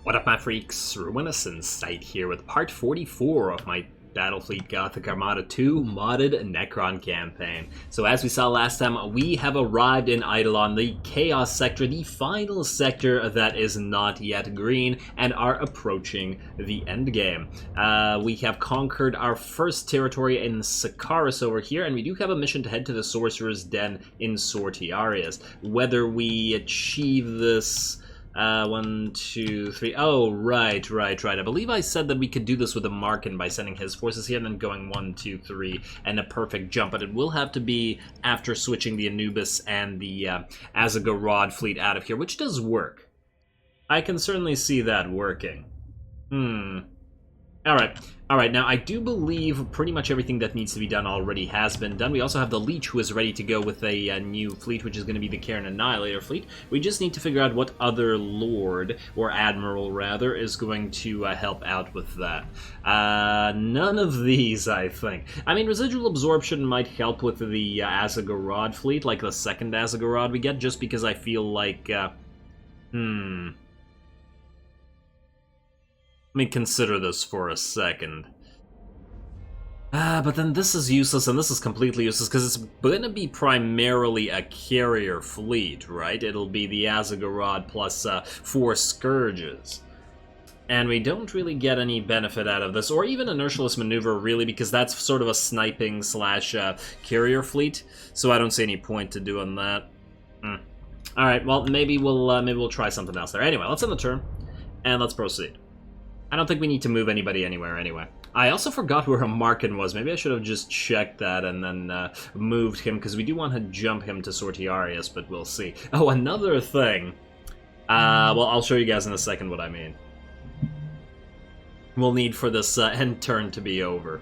What up, my freaks? Reassignment site here with part 44 of my Battlefleet Gothic Armada 2 modded Necron campaign. So as we saw last time, we have arrived in Eidolon, the Chaos Sector, the final sector that is not yet green, and are approaching the endgame. We have conquered our first territory in Skalgrim over here, and we do have a mission to head to the Sorcerer's Den in Sortiarius. Whether we achieve this... 1, 2, 3. Oh, right. I believe I said that we could do this with a Markin by sending his forces here and then going 1, 2, 3 and a perfect jump, but it will have to be after switching the Anubis and the Azagorod fleet out of here, which does work. I can certainly see that working. Alright, now I do believe pretty much everything that needs to be done already has been done. We also have the Leech who is ready to go with a new fleet, which is going to be the Cairn Annihilator fleet. We just need to figure out what other Lord, or Admiral rather, is going to help out with that. None of these, I think. I mean, Residual Absorption might help with the Azagorod fleet, like the second Azagorod we get, just because I feel like... Let me consider this for a second. But then this is useless, and this is completely useless, because it's gonna be primarily a carrier fleet, right? It'll be the Azagorod plus 4 Scourges. And we don't really get any benefit out of this, or even Inertialist Maneuver, really, because that's sort of a sniping slash carrier fleet, so I don't see any point to doing that. Alright, well, maybe we'll try something else there. Anyway, let's end the turn, and let's proceed. I don't think we need to move anybody anywhere anyway. I also forgot where a Markin was. Maybe I should have just checked that and then moved him, because we do want to jump him to Sortiarius, but we'll see. Oh, another thing. Well, I'll show you guys in a second what I mean. We'll need for this end turn to be over.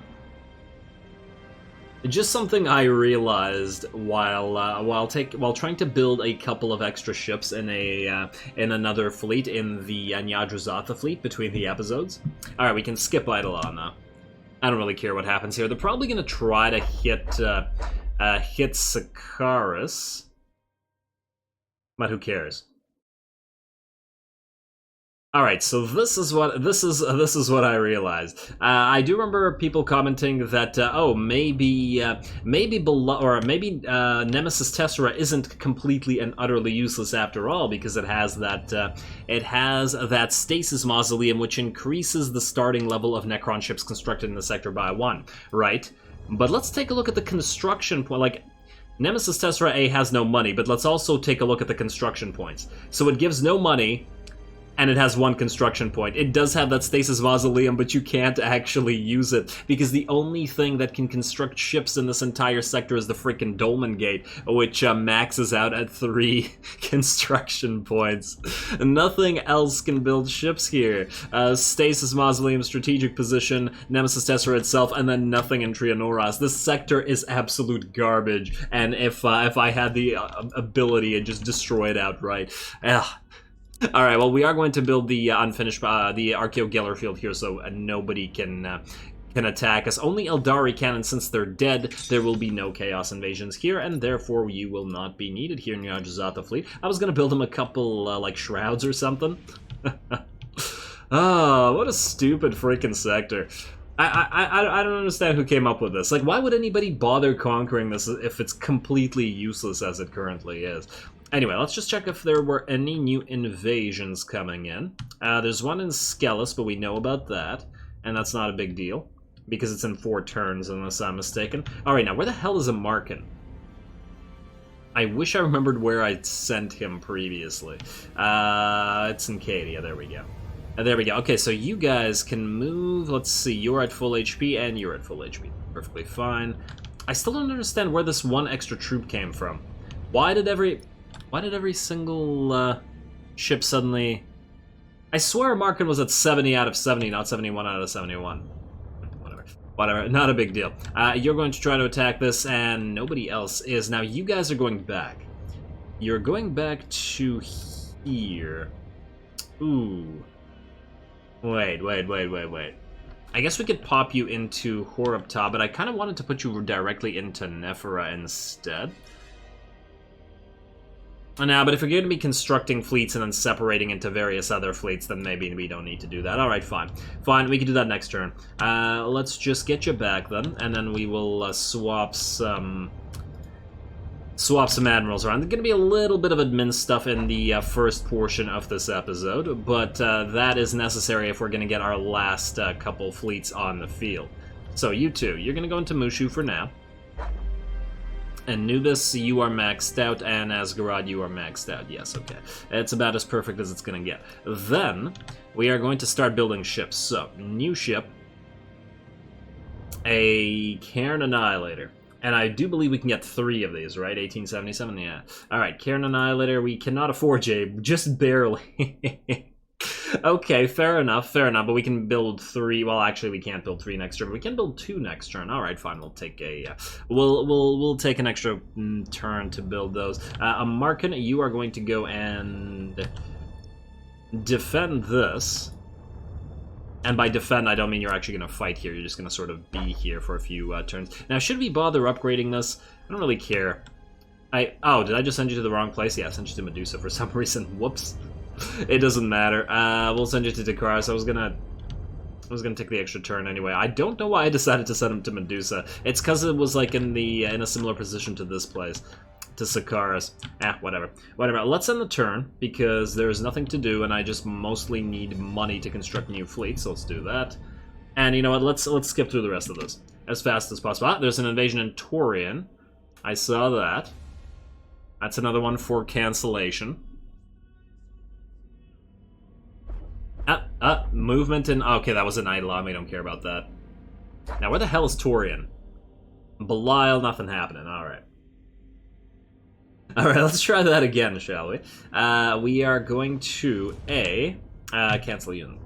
Just something I realized while trying to build a couple of extra ships in another fleet, in the Nyadrazatha fleet between the episodes. All right, we can skip Eidolon now. I don't really care what happens here. They're probably gonna try to hit Sakaris, but who cares? Alright, so this is what I realized. I do remember people commenting that maybe Nemesis Tessera isn't completely and utterly useless after all, because it has that stasis mausoleum which increases the starting level of Necron ships constructed in the sector by 1, right? But let's take a look at the construction point. Like, Nemesis Tessera A has no money, but let's also take a look at the construction points. So it gives no money, and it has 1 construction point. It does have that Stasis Mausoleum, but you can't actually use it, because the only thing that can construct ships in this entire sector is the frickin' Dolmen Gate, which maxes out at 3 construction points. Nothing else can build ships here. Stasis Mausoleum, Strategic Position, Nemesis Tessera itself, and then nothing in Trianoras. This sector is absolute garbage, and if I had the ability, I'd just destroy it outright. Alright, well, we are going to build the unfinished, the Archeo Geller field here, so nobody can attack us. Only Eldari can, and since they're dead, there will be no Chaos Invasions here, and therefore you will not be needed here in your Nyadrazatha fleet. I was gonna build them a couple, like, shrouds or something. Oh, what a stupid freaking sector. I don't understand who came up with this. Like, why would anybody bother conquering this if it's completely useless as it currently is? Anyway, let's just check if there were any new invasions coming in. There's one in Skellis, but we know about that, and that's not a big deal, because it's in 4 turns, unless I'm mistaken. Alright, now, where the hell is a Markin? I wish I remembered where I'd sent him previously. It's in Cadia, there we go. There we go. Okay, so you guys can move. Let's see, you're at full HP, and you're at full HP. Perfectly fine. I still don't understand where this 1 extra troop came from. Why did every single ship suddenly... I swear Markin was at 70 out of 70, not 71 out of 71. Whatever, not a big deal. You're going to try to attack this, and nobody else is. Now, you guys are going back. You're going back to here. Ooh. Wait. I guess we could pop you into Horupta, but I kind of wanted to put you directly into Nephra instead. Now, but if you're going to be constructing fleets and then separating into various other fleets, then maybe we don't need to do that. Alright, fine. Fine, we can do that next turn. Let's just get you back then, and then we will swap some admirals around. There's going to be a little bit of admin stuff in the first portion of this episode, but that is necessary if we're going to get our last couple fleets on the field. So you two, you're going to go into Mushu for now. Anubis, you are maxed out, and Asgarad, you are maxed out. Yes, okay. It's about as perfect as it's going to get. Then, we are going to start building ships. So, new ship. A Cairn Annihilator. And I do believe we can get 3 of these, right? 1877, yeah. Alright, Cairn Annihilator, we cannot afford Jabe, just barely. Okay, fair enough, but we can build 3. Well, actually, we can't build 3 next turn. We can build 2 next turn. All right, fine. We'll take a we'll take an extra turn to build those. Markin, you are going to go and defend this. And by defend, I don't mean you're actually going to fight here. You're just going to sort of be here for a few turns. Now, should we bother upgrading this? I don't really care. Oh, did I just send you to the wrong place? Yeah, I sent you to Medusa for some reason. Whoops. It doesn't matter. We'll send you to Dakaris. I was gonna take the extra turn anyway. I don't know why I decided to send him to Medusa. It's because it was like in a similar position to this place, to Sakaris. Whatever. Let's end the turn because there's nothing to do, and I just mostly need money to construct new fleets. So let's do that. And you know what? Let's skip through the rest of this as fast as possible. There's an invasion in Torian. I saw that. That's another one for cancellation. Movement in... Okay, that was an Eidolon. We don't care about that. Now, where the hell is Torian? Belial, nothing happening. Alright. Alright, let's try that again, shall we? We are going to cancel you.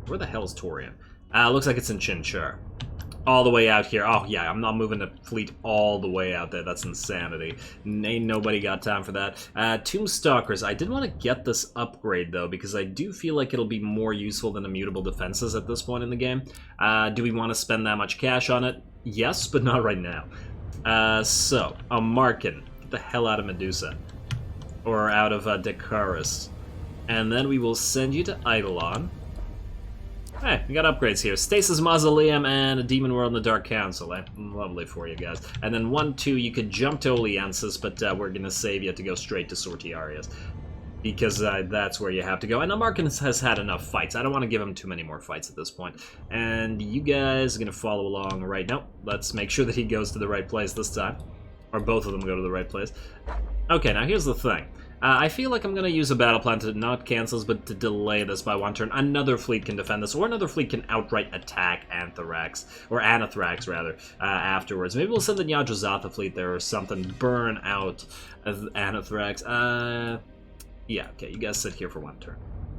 Where the hell is Torian? Looks like it's in Chinchar. All the way out here. Oh, yeah, I'm not moving the fleet all the way out there. That's insanity. Ain't nobody got time for that. Tombstalkers. I did want to get this upgrade, though, because I do feel like it'll be more useful than immutable defenses at this point in the game. Do we want to spend that much cash on it? Yes, but not right now. So, a Markin. Get the hell out of Medusa. Or out of Dakaris. And then we will send you to Eidolon. Hey, we got upgrades here. Stasis Mausoleum and a Demon World in the Dark Council. Lovely for you guys. And then 1-2, you could jump to Oliensis, but we're going to save you to go straight to Sortiarius. Because that's where you have to go. And Markin has had enough fights. I don't want to give him too many more fights at this point. And you guys are going to follow along right now. Let's make sure that he goes to the right place this time. Or both of them go to the right place. Okay, now here's the thing. I feel like I'm going to use a battle plan to not cancel, but to delay this by 1 turn. Another fleet can defend this, or another fleet can outright attack Anthrax, or Anathrax, rather, afterwards. Maybe we'll send the Nyajazatha fleet there or something. Burn out Anathrax. Yeah, okay, you guys sit here for 1 turn.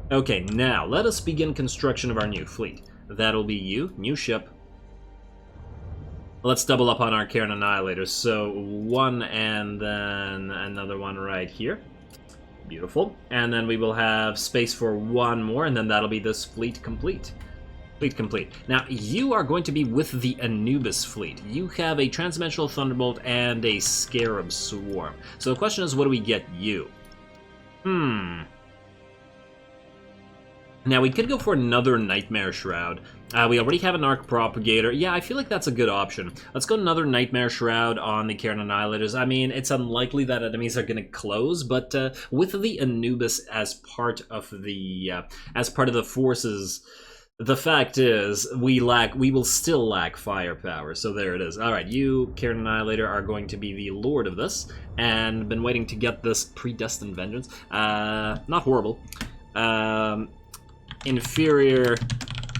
Okay, now, let us begin construction of our new fleet. That'll be you, new ship. Let's double up on our Cairn Annihilators. So, 1 and then another one right here. Beautiful. And then we will have space for 1 more, and then that'll be this fleet complete. Fleet complete. Now, you are going to be with the Anubis fleet. You have a Transdimensional Thunderbolt and a Scarab Swarm. So the question is, what do we get you? Now, we could go for another Nightmare Shroud. We already have an Arc Propagator. Yeah, I feel like that's a good option. Let's go another Nightmare Shroud on the Cairn Annihilators. I mean, it's unlikely that enemies are going to close, but with the Anubis as part of the forces, the fact is we will still lack firepower. So there it is. All right, you, Cairn Annihilator, are going to be the lord of this, and been waiting to get this predestined vengeance. Not horrible. Inferior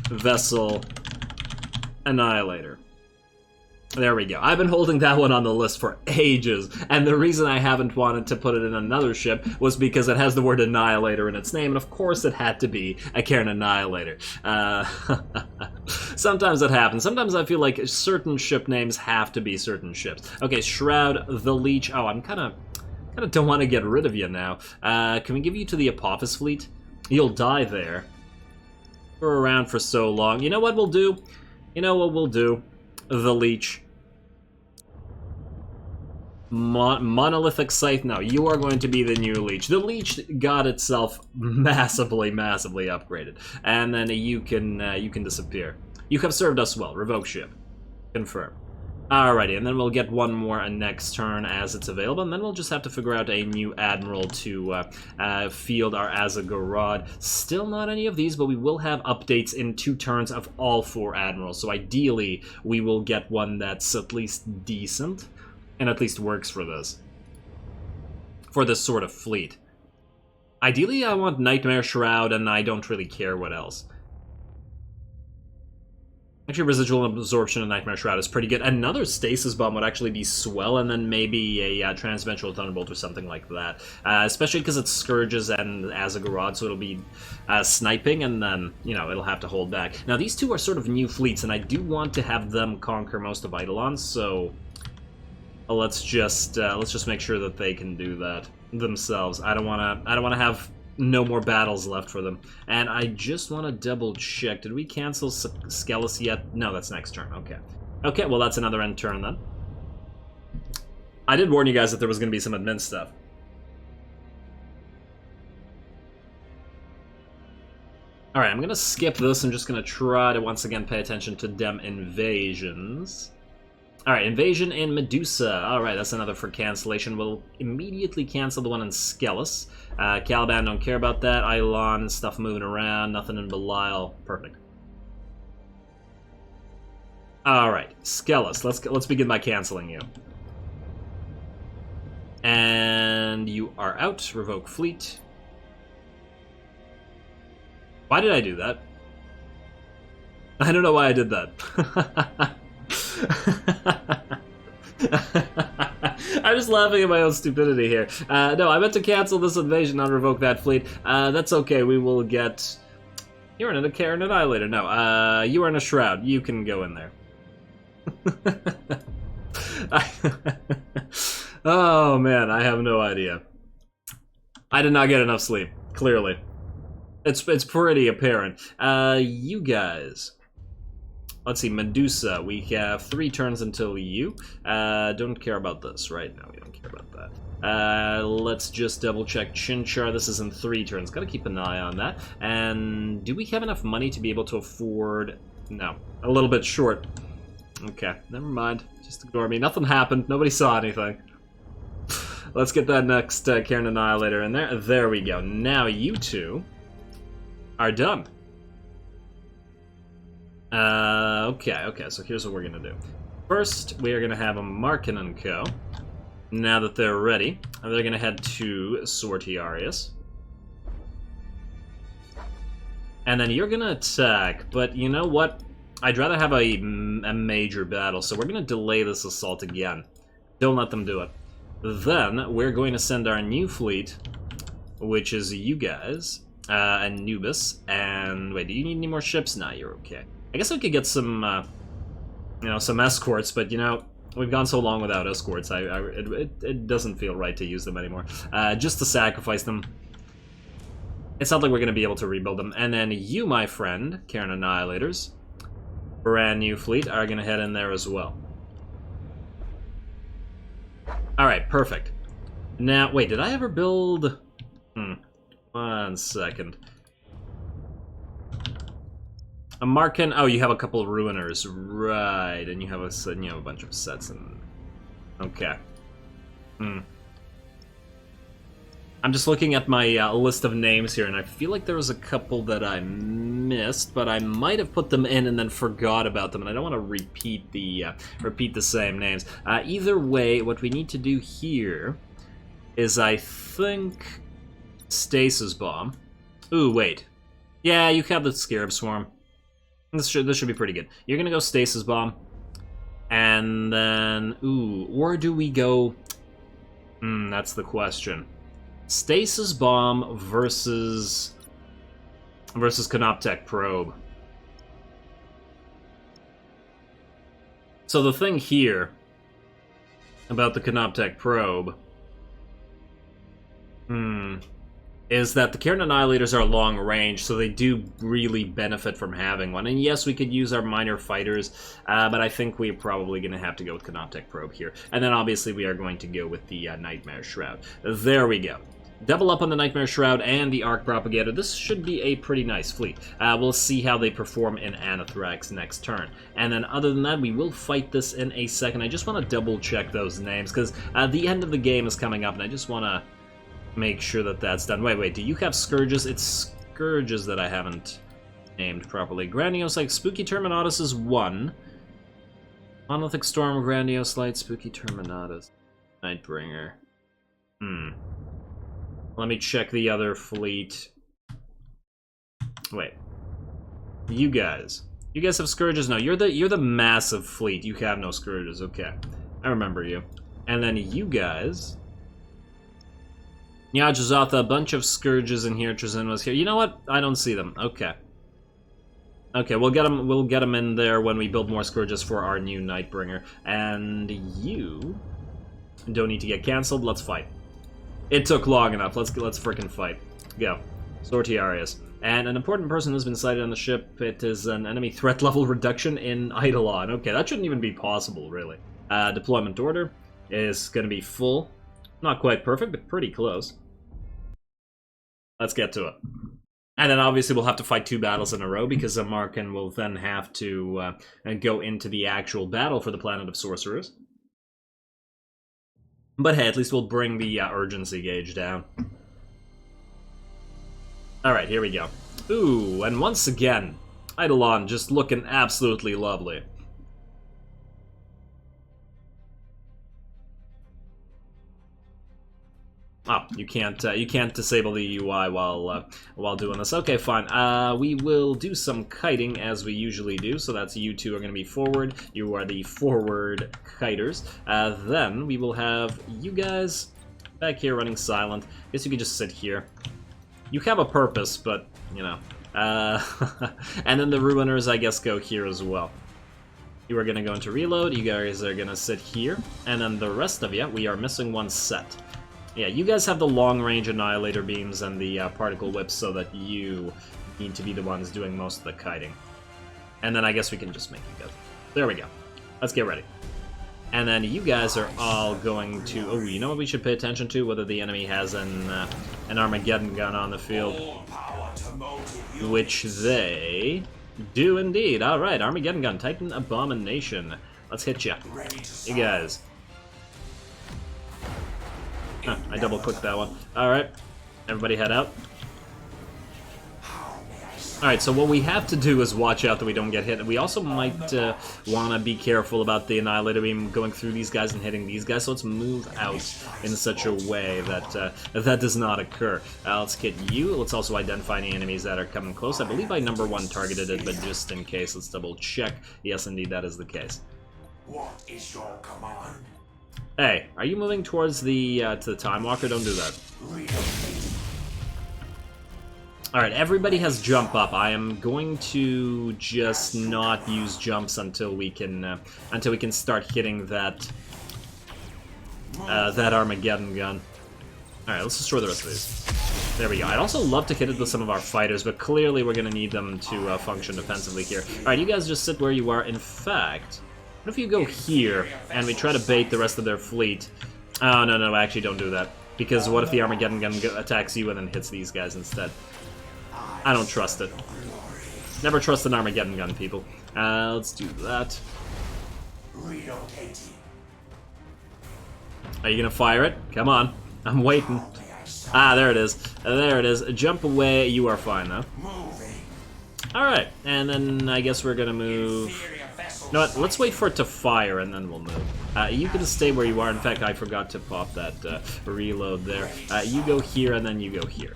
Vessel Annihilator. There we go. I've been holding that one on the list for ages, and the reason I haven't wanted to put it in another ship was because it has the word Annihilator in its name, and of course it had to be a Cairn Annihilator. Sometimes it happens. Sometimes I feel like certain ship names have to be certain ships. Okay, Shroud, the Leech. Oh, I'm kind of don't want to get rid of you now. Can we give you to the Apophis fleet? You'll die there. We're around for so long. You know what we'll do? The Leech. Monolithic Scythe, no, you are going to be the new Leech. The Leech got itself massively upgraded. And then you can disappear. You have served us well. Revoke ship. Confirm. Alrighty, and then we'll get one more next turn as it's available, and then we'll just have to figure out a new Admiral to field our Azagorod. Still not any of these, but we will have updates in 2 turns of all 4 Admirals, so ideally we will get one that's at least decent, and at least works for this sort of fleet. Ideally, I want Nightmare Shroud, and I don't really care what else. Actually, Residual Absorption and Nightmare Shroud is pretty good. Another Stasis Bomb would actually be swell, and then maybe a Transventral Thunderbolt or something like that. Especially because it's Scourges and Azagorod, so it'll be sniping, and then, you know, it'll have to hold back. Now, these two are sort of new fleets, and I do want to have them conquer most of Eidolon, so let's just make sure that they can do that themselves. I don't want to have no more battles left for them. And I just want to double check. Did we cancel Skellis yet? No, that's next turn. Okay. Okay, well, that's another end turn then. I did warn you guys that there was going to be some admin stuff. Alright, I'm going to skip this. I'm just going to try to once again pay attention to them invasions. Alright, invasion in Medusa. Alright, that's another for cancellation. We'll immediately cancel the one in Skellis. Caliban, don't care about that. Eidolon, stuff moving around. Nothing in Belial. Perfect. Alright, Skellis. Let's begin by canceling you. And you are out. Revoke fleet. Why did I do that? I don't know why I did that. I'm just laughing at my own stupidity here. No, I meant to cancel this invasion, not revoke that fleet. That's okay, we will get... You're in a Karen Annihilator. No, you are in a Shroud. You can go in there. Oh, man, I have no idea. I did not get enough sleep, clearly. It's pretty apparent. You guys... Let's see, Medusa, we have 3 turns until you. Don't care about this, right? No, we don't care about that. Let's just double check Chinchar. This is in 3 turns. Gotta keep an eye on that. And do we have enough money to be able to afford... No, a little bit short. Okay, never mind. Just ignore me. Nothing happened. Nobody saw anything. Let's get that next Karen Annihilator in there. There we go. Now you two are done. Okay, so here's what we're gonna do. First, we are gonna have a Markin and Co. Now that they're ready, they're gonna head to Sortiarius. And then you're gonna attack, but you know what? I'd rather have a major battle, so we're gonna delay this assault again. Don't let them do it. Then, we're going to send our new fleet, which is you guys, Anubis, and... Wait, do you need any more ships? Nah, you're okay. I guess we could get some, you know, some escorts, but, you know, we've gone so long without escorts, it doesn't feel right to use them anymore. Just to sacrifice them. It's not like we're going to be able to rebuild them. And then you, my friend, Karen Annihilators, brand new fleet, are going to head in there as well. Alright, perfect. Now, wait, did I ever build... 1 second. A Markin... Oh, you have a couple of Ruiners. Right, and you have a bunch of sets in... Okay. I'm just looking at my list of names here, and I feel like there was a couple that I missed, but I might have put them in and then forgot about them, and I don't want to repeat the same names. Either way, what we need to do here is, I think, Stasis Bomb. Ooh, wait. Yeah, you have the Scarab Swarm. This should be pretty good. You're gonna go Stasis Bomb, and then... Ooh, or do we go... that's the question. Stasis Bomb versus Canoptech Probe. So the thing here about the Canoptech Probe... is that the Cairn Annihilators are long range, so they do really benefit from having one. And yes, we could use our minor fighters, but I think we're probably going to have to go with Canoptech Probe here. And then obviously we are going to go with the Nightmare Shroud. There we go. Double up on the Nightmare Shroud and the Arc Propagator. This should be a pretty nice fleet. We'll see how they perform in Anathrax next turn. And then other than that, we will fight this in a second. I just want to double check those names, because the end of the game is coming up, and I just want to make sure that that's done. Wait, do you have Scourges? It's Scourges that I haven't named properly. Grandiose Light, Spooky Terminatus is 1. Monolithic Storm, Grandiose Light, Spooky Terminatus, Nightbringer. Let me check the other fleet. Wait. You guys have Scourges? No, you're the massive fleet. You have no Scourges. Okay. I remember you. And then you guys... Nyajazatha, a bunch of Scourges in here. Trazin was here. You know what? I don't see them. Okay. Okay, we'll get them in there when we build more Scourges for our new Nightbringer. And you don't need to get cancelled. Let's fight. It took long enough. Let's frickin' fight. Go. Sortiarius. And an important person has been sighted on the ship. It is an enemy threat level reduction in Eidolon. Okay, that shouldn't even be possible, really. Deployment order is going to be full. Not quite perfect, but pretty close. Let's get to it. And then obviously we'll have to fight 2 battles in a row, because Markin will then have to go into the actual battle for the Planet of Sorcerers. But hey, at least we'll bring the urgency gauge down. Alright, here we go. Ooh, and once again, Eidolon just looking absolutely lovely. Oh, you can't disable the UI while doing this. Okay, fine. We will do some kiting as we usually do. So that's you two are going to be forward. You are the forward kiters. Then we will have you guys back here running silent. Guess you could just sit here. You have a purpose, but you know. And then the Ruiners, I guess, go here as well. You are going to go into reload. You guys are going to sit here, and then the rest of you, we are missing one set. Yeah, you guys have the long-range Annihilator beams and the particle whips, so that you need to be the ones doing most of the kiting. And then I guess we can just make you guys. There we go. Let's get ready. And then you guys are all going to... Oh, you know what we should pay attention to? Whether the enemy has an Armageddon gun on the field. Which they do indeed. Alright, Armageddon gun, Titan Abomination. Let's hit ya. You guys. Huh, I double-clicked that one. Alright, everybody head out. Alright, so what we have to do is watch out that we don't get hit. We also might want to be careful about the Annihilator beam going through these guys and hitting these guys, so let's move out in such a way that that does not occur. Let's hit you. Let's also identify any enemies that are coming close. I believe I #1 targeted it, but just in case, let's double-check. Yes, indeed, that is the case. What is your command? Hey, are you moving towards the to the Time Walker? Don't do that. Alright, everybody has jump up. I am going to just not use jumps until we can start hitting that that Armageddon gun. Alright, let's destroy the rest of these. There we go. I'd also love to hit it with some of our fighters, but clearly we're going to need them to function defensively here. Alright, you guys just sit where you are. In fact... What if you go here, and we try to bait the rest of their fleet? Oh, no, actually don't do that. Because what if the Armageddon gun attacks you and then hits these guys instead? I don't trust it. Never trust an Armageddon gun, people. Let's do that. Are you gonna fire it? Come on. I'm waiting. Ah, there it is. There it is. Jump away. You are fine, though. Alright, and then I guess we're gonna move... You know what, let's wait for it to fire and then we'll move. You can stay where you are. In fact, I forgot to pop that reload there. You go here and then you go here.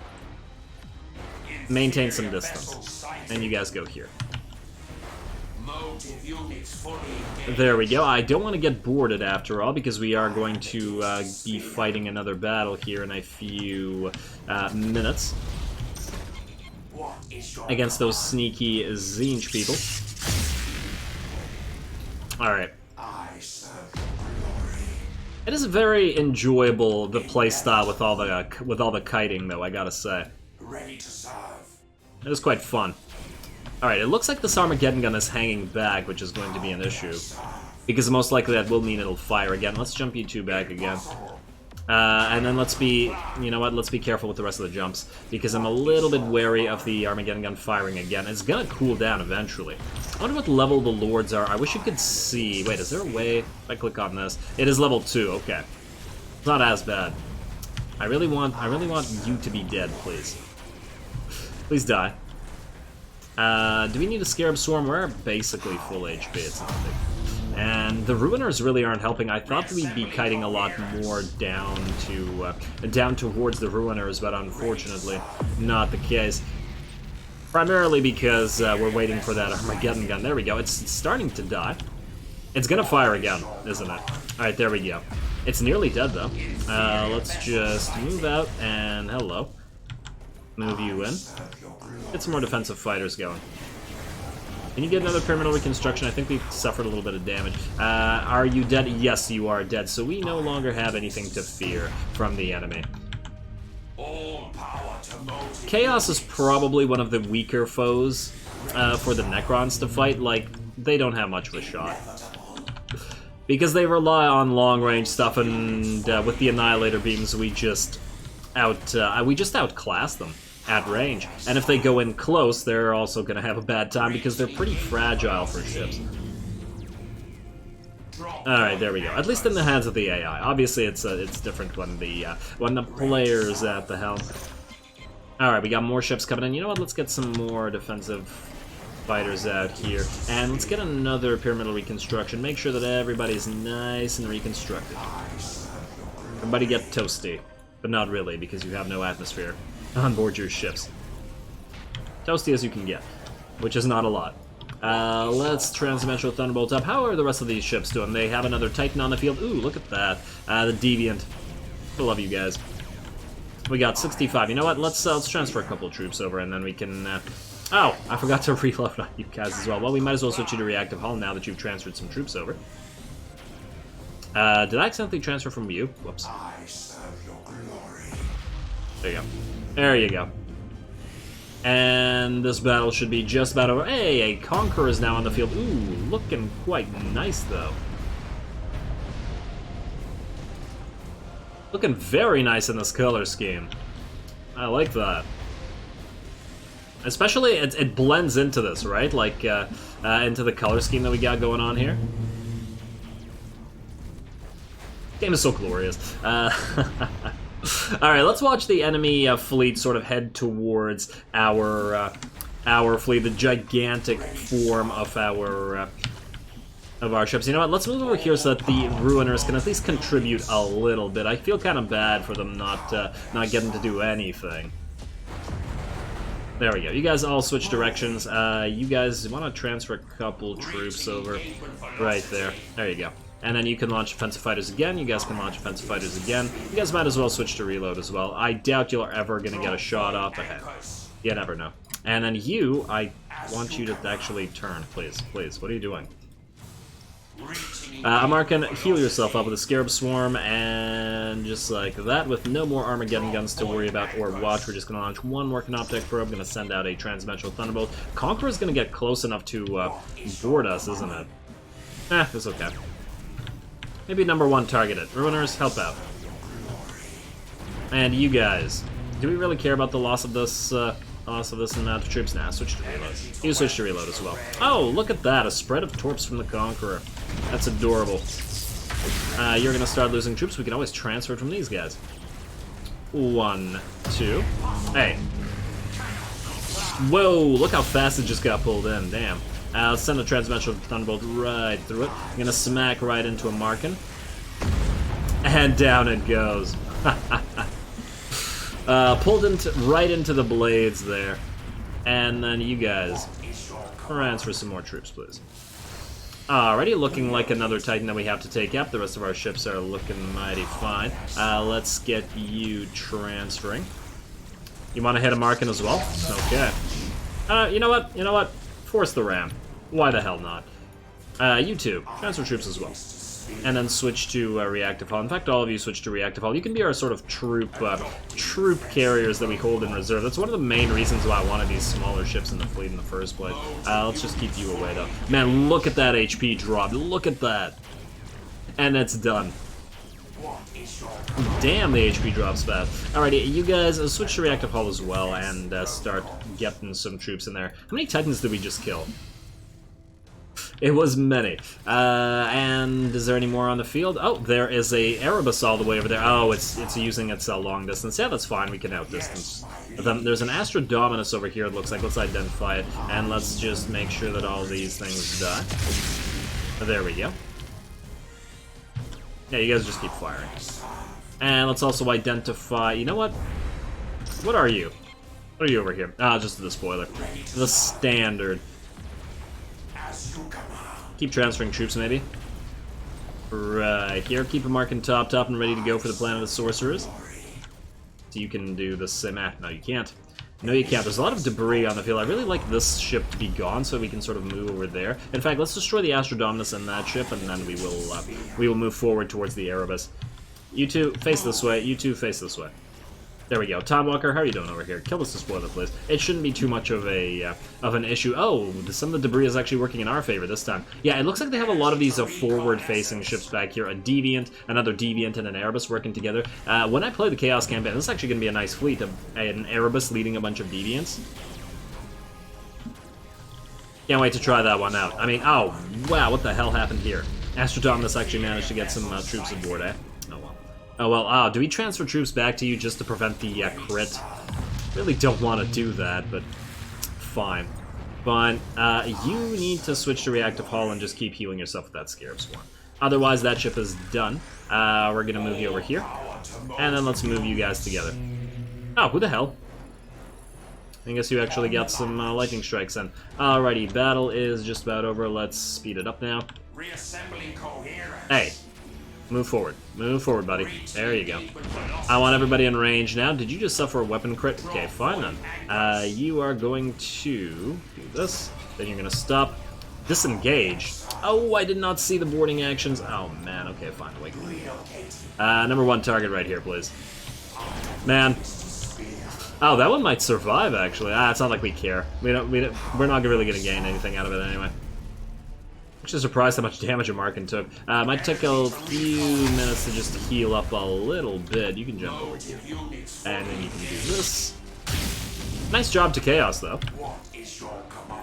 Maintain some distance. And you guys go here. There we go. I don't want to get boarded after all, because we are going to be fighting another battle here in a few minutes. Against those sneaky Zinj people. Alright. It is very enjoyable, the playstyle with all the kiting, though, I gotta say. Ready to serve. It is quite fun. Alright, it looks like this Armageddon gun is hanging back, which is going to be an issue. Because most likely that will mean it'll fire again. Let's jump you two back again. And then let's be, you know what, let's be careful with the rest of the jumps. Because I'm a little bit wary of the Armageddon gun firing again. It's gonna cool down eventually. I wonder what level the Lords are. I wish you could see. Wait, is there a way? If I click on this. It is level 2, okay. It's not as bad. I really want you to be dead, please. Please die. Do we need a Scarab Swarm? We're basically full HP, it's not big. And the Ruiners really aren't helping. I thought we'd be kiting a lot more down towards the Ruiners, but unfortunately, not the case. Primarily because we're waiting for that Armageddon gun. There we go. It's starting to die. It's gonna fire again, isn't it? Alright, there we go. It's nearly dead, though. Let's just move out, and hello. Move you in. Get some more defensive fighters going. Can you get another pyramidal reconstruction? I think we've suffered a little bit of damage. Are you dead? Yes, you are dead. So we no longer have anything to fear from the enemy. All power to Moses. Chaos is probably one of the weaker foes for the Necrons to fight. Like, they don't have much of a shot. Because they rely on long-range stuff, and with the Annihilator beams, we just outclass them at range. And if they go in close, they're also going to have a bad time because they're pretty fragile for ships. Alright, there we go. At least in the hands of the AI. Obviously, it's different when the player's at the helm. Alright, we got more ships coming in. You know what? Let's get some more defensive fighters out here. And let's get another pyramidal reconstruction. Make sure that everybody's nice and reconstructed. Everybody get toasty. But not really, because you have no atmosphere on board your ships. Toasty as you can get, which is not a lot. Let's Transdimensional Thunderbolt up. How are the rest of these ships doing? They have another Titan on the field. Ooh, look at that. The Deviant. I love you guys. We got 65. You know what? Let's transfer a couple of troops over, and then we can... Oh, I forgot to reload on you guys as well. Well, we might as well switch you to Reactive Hull now that you've transferred some troops over. Did I accidentally transfer from you? Whoops. I serve your glory. There you go. There you go. And this battle should be just about over. Hey, a Conqueror is now on the field. Ooh, looking quite nice, though. Looking very nice in this color scheme. I like that. Especially, it blends into this, right? Like, into the color scheme that we got going on here. Game is so glorious. Alright, let's watch the enemy fleet sort of head towards our fleet, the gigantic form of our ships. You know what, let's move over here so that the Ruiners can at least contribute a little bit. I feel kind of bad for them not getting to do anything. There we go. You guys all switch directions. You guys want to transfer a couple troops over right there. There you go. And then you can launch offensive fighters again. You guys can launch offensive fighters again. You guys might as well switch to reload as well. I doubt you're ever going to get a shot up ahead. You never know. And then you, I want you to actually turn, please. Please, what are you doing? Amarkan, heal yourself up with a Scarab Swarm, and just like that, with no more Armageddon guns to worry about or watch, we're just going to launch one more Canoptek Probe, going to send out a Transdimensional Thunderbolt. Conqueror's going to get close enough to board us, isn't it? It's okay. Maybe number one target it. Ruiners, help out. And you guys, do we really care about the loss of this amount of troops? Nah, switch to reload. You switch to reload as well. Oh, look at that, a spread of torps from the Conqueror. That's adorable. You're gonna start losing troops. We can always transfer from these guys. 1, 2. Hey. Whoa, look how fast it just got pulled in. Damn. Let's send a Transdimensional Thunderbolt right through it. I'm gonna smack right into a Markin. And down it goes. Pulled right into the blades there. And then you guys transfer some more troops, please. Already looking like another Titan that we have to take up. The rest of our ships are looking mighty fine. Let's get you transferring. You want to hit a Markin as well? Okay. You know what? You know what? Force the ram. Why the hell not? You two, transfer troops as well. and then switch to reactive hull. In fact, all of you switch to reactive hull. You can be our sort of troop carriers that we hold in reserve. That's one of the main reasons why I wanted these smaller ships in the fleet in the first place. Let's just keep you away, though. Man, look at that HP drop. Look at that. And it's done. Damn, the HP drops fast. Alrighty, you guys switch to reactive hull as well and start getting some troops in there. How many Titans did we just kill? It was many. And is there any more on the field? Oh, there is a Erebus all the way over there. Oh, it's using its long distance. Yeah, that's fine. We can outdistance them. There's an Astra Dominus over here, it looks like. Let's identify it. And let's just make sure that all these things die. There we go. Yeah, you guys just keep firing. And let's also identify... You know what? What are you? What are you over here? Ah, just the spoiler. The standard. Keep transferring troops, maybe. Right here. Keep a marking top and ready to go for the Planet of Sorcerers. So you can do the same... No, you can't. No, you can't. There's a lot of debris on the field. I really like this ship to be gone so we can sort of move over there. In fact, let's destroy the Astra Dominus and that ship, and then we will move forward towards the Erebus. You two, face this way. You two, face this way. There we go. Tom Walker, how are you doing over here? Kill this spoiler, please. It shouldn't be too much of an issue. Oh, some of the debris is actually working in our favor this time. Yeah, it looks like they have a lot of these forward-facing ships back here. A Deviant, another Deviant, and an Erebus working together. When I play the Chaos campaign, this is actually going to be a nice fleet. An Erebus leading a bunch of Deviants. Can't wait to try that one out. I mean, oh, wow, what the hell happened here? Astra Dominus actually managed to get some troops aboard, eh? Oh well, do we transfer troops back to you just to prevent the crit? Really don't want to do that, but fine. Fine. You need to switch to reactive hull and just keep healing yourself with that Scarab Swarm. Otherwise, that ship is done. We're going to move you over here. And then let's move you guys together. Oh, who the hell? I guess you actually got some lightning strikes in. Alrighty, battle is just about over. Let's speed it up now. Hey. Move forward. Move forward, buddy. There you go. I want everybody in range now. Did you just suffer a weapon crit? Okay, fine then. You are going to do this. Then you're going to stop. Disengage. Oh, I did not see the boarding actions. Oh, man. Okay, fine. Wait. Number one target right here, please. Man. Oh, that one might survive, actually. It's not like we care. We're not really going to gain anything out of it anyway. Actually surprised how much damage a Markin took. Might take a few minutes to just heal up a little bit. You can jump over here. And then you can do this. Nice job to Chaos, though.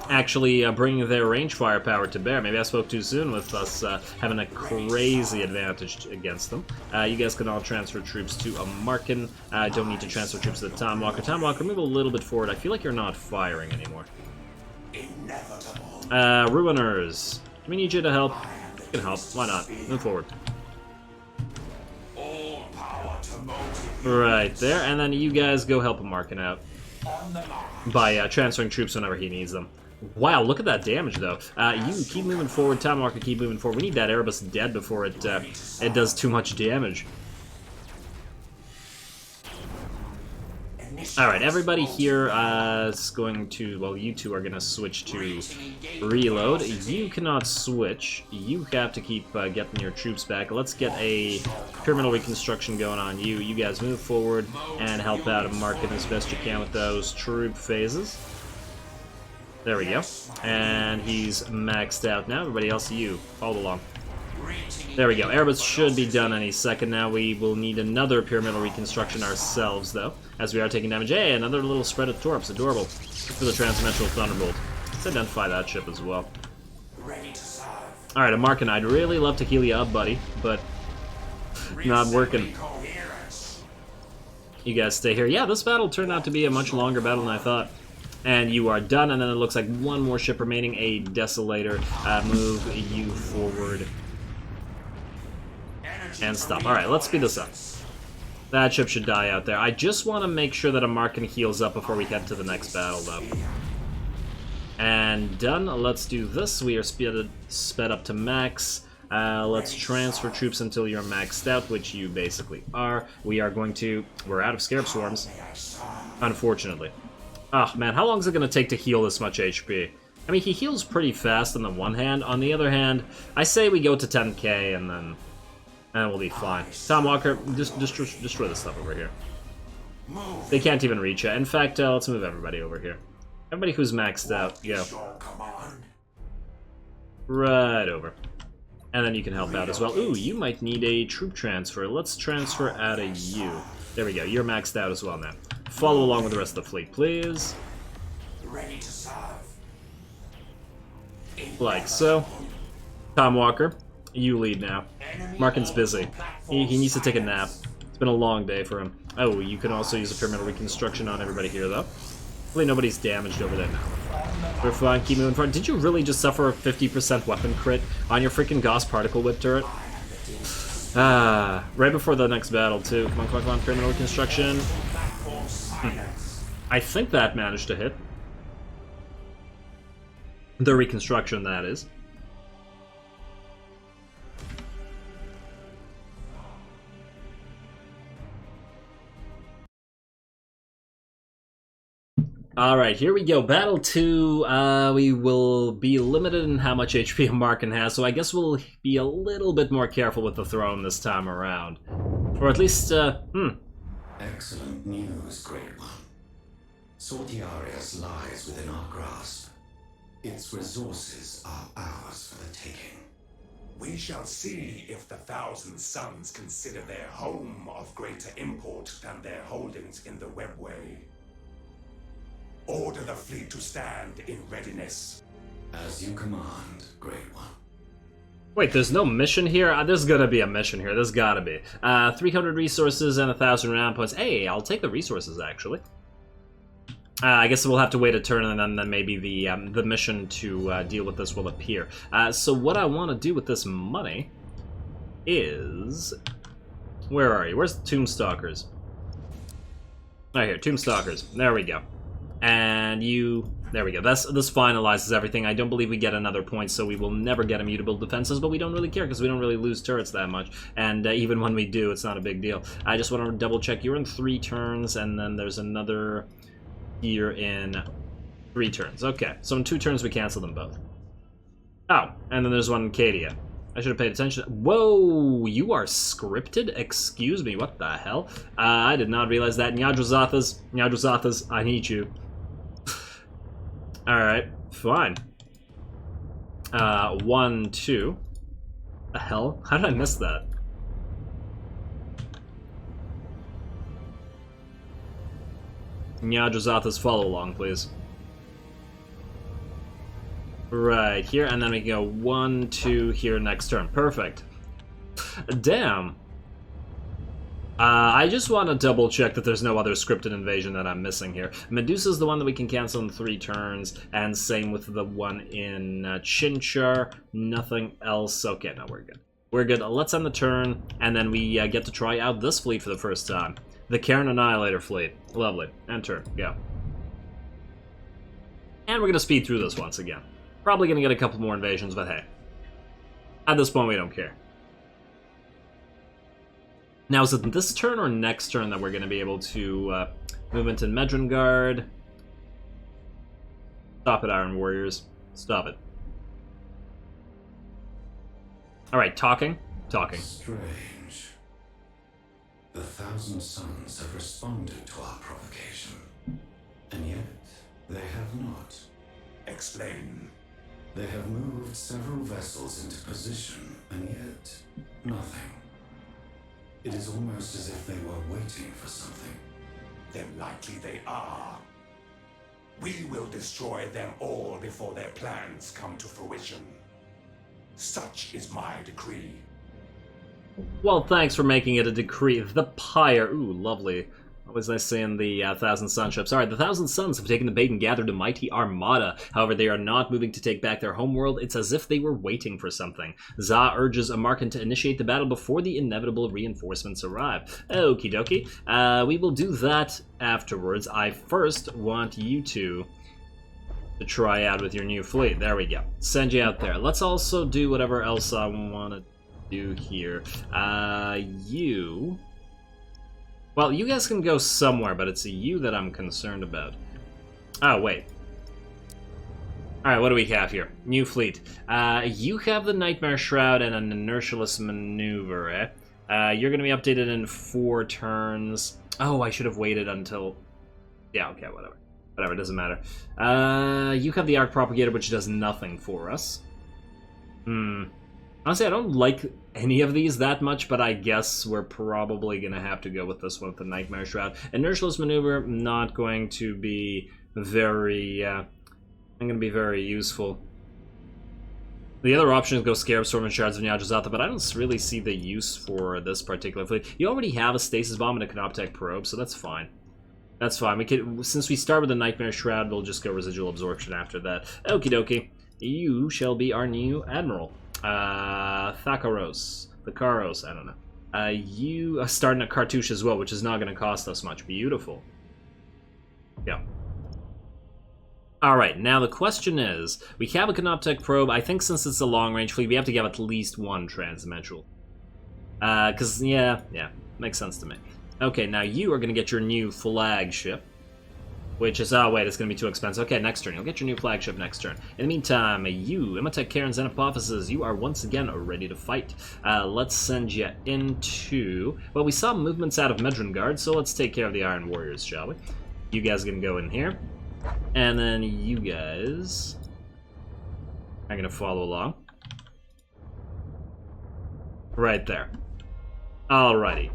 Actually bringing their range firepower to bear. Maybe I spoke too soon with us having a crazy advantage against them. You guys can all transfer troops to a Markin. Don't need to transfer troops to the Tom Walker. Tom Walker, move a little bit forward. I feel like you're not firing anymore. Ruiners. We need you to help. You can help. Why not? Move forward. Right there, and then you guys go help him Markin out by transferring troops whenever he needs them. Wow, look at that damage, though. You keep moving forward. Tom Walker, keep moving forward. We need that Erebus dead before it does too much damage. Alright, everybody here is going to... Well, you two are going to switch to reload. You cannot switch. You have to keep getting your troops back. Let's get a pyramidal reconstruction going on you. You guys move forward and help out and mark it as best you can with those troop phases. There we go. And he's maxed out now. Everybody else, you. Follow along. There we go. Erebus should be done any second now. We will need another pyramidal reconstruction ourselves, though, as we are taking damage. Hey, another little spread of torps. Adorable. Good for the Transdimensional Thunderbolt. Let's identify that ship as well. Alright, a Markin. I'd really love to heal you up, buddy, but not working. You guys stay here. Yeah, this battle turned out to be a much longer battle than I thought. And you are done, and then it looks like one more ship remaining, a Desolator. Move you forward. And stop. Alright, let's speed this up. That ship should die out there. I just want to make sure that a Markin heals up before we head to the next battle, though. And done. Let's do this. We are sped up to max. Let's transfer troops until you're maxed out, which you basically are. We are going to... We're out of Scarab Swarms, unfortunately. Oh, man, how long is it going to take to heal this much HP? I mean, he heals pretty fast on the one hand. On the other hand, I say we go to 10k and then we'll be fine. Tom Walker, just destroy the stuff over here. They can't even reach it. In fact, let's move everybody over here. Everybody who's maxed out, go. Right over. And then you can help out as well. Ooh, you might need a troop transfer. Let's transfer out of you. There we go. You're maxed out as well now. Follow along with the rest of the fleet, please. Ready to serve. Like so. Tom Walker, you lead now. Markin's busy. He needs to take a nap. It's been a long day for him. Oh, you can also use a pyramidal reconstruction on everybody here, though. Hopefully nobody's damaged over there now. We're fine, keep moving forward. Did you really just suffer a 50% weapon crit on your freaking Gauss particle whip turret? Ah, right before the next battle, too. Come on, come on, come on, pyramidal reconstruction. I think that managed to hit. The reconstruction, that is. Alright, here we go. Battle 2. We will be limited in how much HP Markin has, so I guess we'll be a little bit more careful with the throne this time around. Or at least, Excellent news, Great One. Sortiarius lies within our grasp. Its resources are ours for the taking. We shall see if the Thousand Suns consider their home of greater import than their holdings in the Webway. Order the fleet to stand in readiness. As you command, Great One. Wait, there's no mission here? There's gonna be a mission here. There's gotta be. 300 resources and 1,000 round points. Hey, I'll take the resources, actually. I guess we'll have to wait a turn, and then maybe the mission to deal with this will appear. So what I want to do with this money is... Where are you? Where's the Tombstalkers? Right here, Tombstalkers. There we go. And you... There we go. This finalizes everything. I don't believe we get another point, so we will never get immutable defenses, but we don't really care because we don't really lose turrets that much. And even when we do, it's not a big deal. I just want to double check. You're in 3 turns, and then there's another here in 3 turns. Okay, so in 2 turns we cancel them both. Oh, and then there's one in Cadia. I should have paid attention. Whoa, you are scripted? Excuse me, what the hell? I did not realize that. Nyadrozathas, I need you. Alright, fine. 1, 2. The hell? How did I miss that? Nyadrozathas, follow along, please. Right here, and then we can go 1, 2 here next turn. Perfect. Damn. I just want to double check that there's no other scripted invasion that I'm missing here. Medusa's the one that we can cancel in 3 turns, and same with the one in Chinchar. Nothing else. Okay, no, we're good. We're good. Let's end the turn, and then we get to try out this fleet for the first time. The Karen Annihilator fleet. Lovely. End turn. Go. And we're going to speed through this once again. Probably going to get a couple more invasions, but hey. At this point, we don't care. Now, is it this turn or next turn that we're going to be able to move into Medrengard? Stop it, Iron Warriors. Stop it. Alright, talking. Talking. Strange. The Thousand Suns have responded to our provocation. And yet, they have not. Explain. They have moved several vessels into position, and yet, nothing. It is almost as if they were waiting for something. Then likely they are. We will destroy them all before their plans come to fruition. Such is my decree. Well, thanks for making it a decree. The Pyre. Ooh, lovely. What was I saying? The Thousand Sun ships. Alright, the Thousand Suns have taken the bait and gathered a mighty armada. However, they are not moving to take back their homeworld. It's as if they were waiting for something. Za urges Amarkin to initiate the battle before the inevitable reinforcements arrive. Okie dokie. We will do that afterwards. I first want you two to try out with your new fleet. There we go. Send you out there. Let's also do whatever else I want to do here. You... Well, you guys can go somewhere, but it's you that I'm concerned about. Oh, wait. Alright, what do we have here? New fleet. You have the Nightmare Shroud and an inertialess maneuver, eh? You're going to be updated in 4 turns. Oh, I should have waited until... Yeah, okay, whatever. Whatever, it doesn't matter. You have the Arc Propagator, which does nothing for us. Honestly, I don't like any of these that much, but I guess we're probably going to have to go with this one with the Nightmare Shroud. Inertialess Maneuver, not going to be very... I'm going to be very useful. The other option is go Scarab Storm and Shards of Nyajazatha, but I don't really see the use for this particular fleet. You already have a Stasis Bomb and a Canoptech Probe, so that's fine. That's fine. We could, since we start with the Nightmare Shroud, we'll just go Residual Absorption after that. Okie dokie. You shall be our new Admiral. Thakaros. Thakaros, I don't know. You are starting a Cartouche as well, which is not going to cost us much. Beautiful. Yeah. Alright, now the question is, we have a Canoptech Probe. I think since it's a long-range fleet, we have to have at least 1 transdimensional. Because, yeah, makes sense to me. Okay, now you are going to get your new flagship, which is, oh wait, it's going to be too expensive. Okay, next turn, you'll get your new flagship next turn. In the meantime, you, Imhotep, Karen's, and Apophysis, you are once again ready to fight. Let's send you into, well, we saw movements out of Medrengard, so let's take care of the Iron Warriors, shall we? You guys are going to go in here. And then you guys are going to follow along. Right there. Alrighty.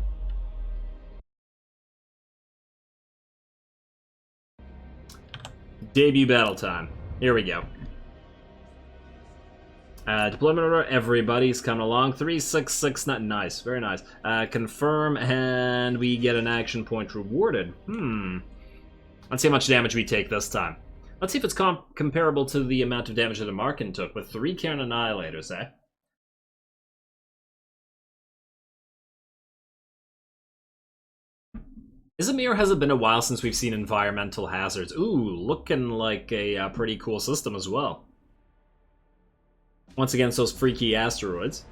Debut battle time. Here we go. Deployment order, everybody's coming along. 3, 6, 6, not nice. Very nice. Confirm, and we get an action point rewarded. Let's see how much damage we take this time. Let's see if it's comparable to the amount of damage that a Markin took with 3 Cairn Annihilators, eh? Izmir, has it been a while since we've seen environmental hazards? Ooh, looking like a pretty cool system as well. Once again, it's those freaky asteroids.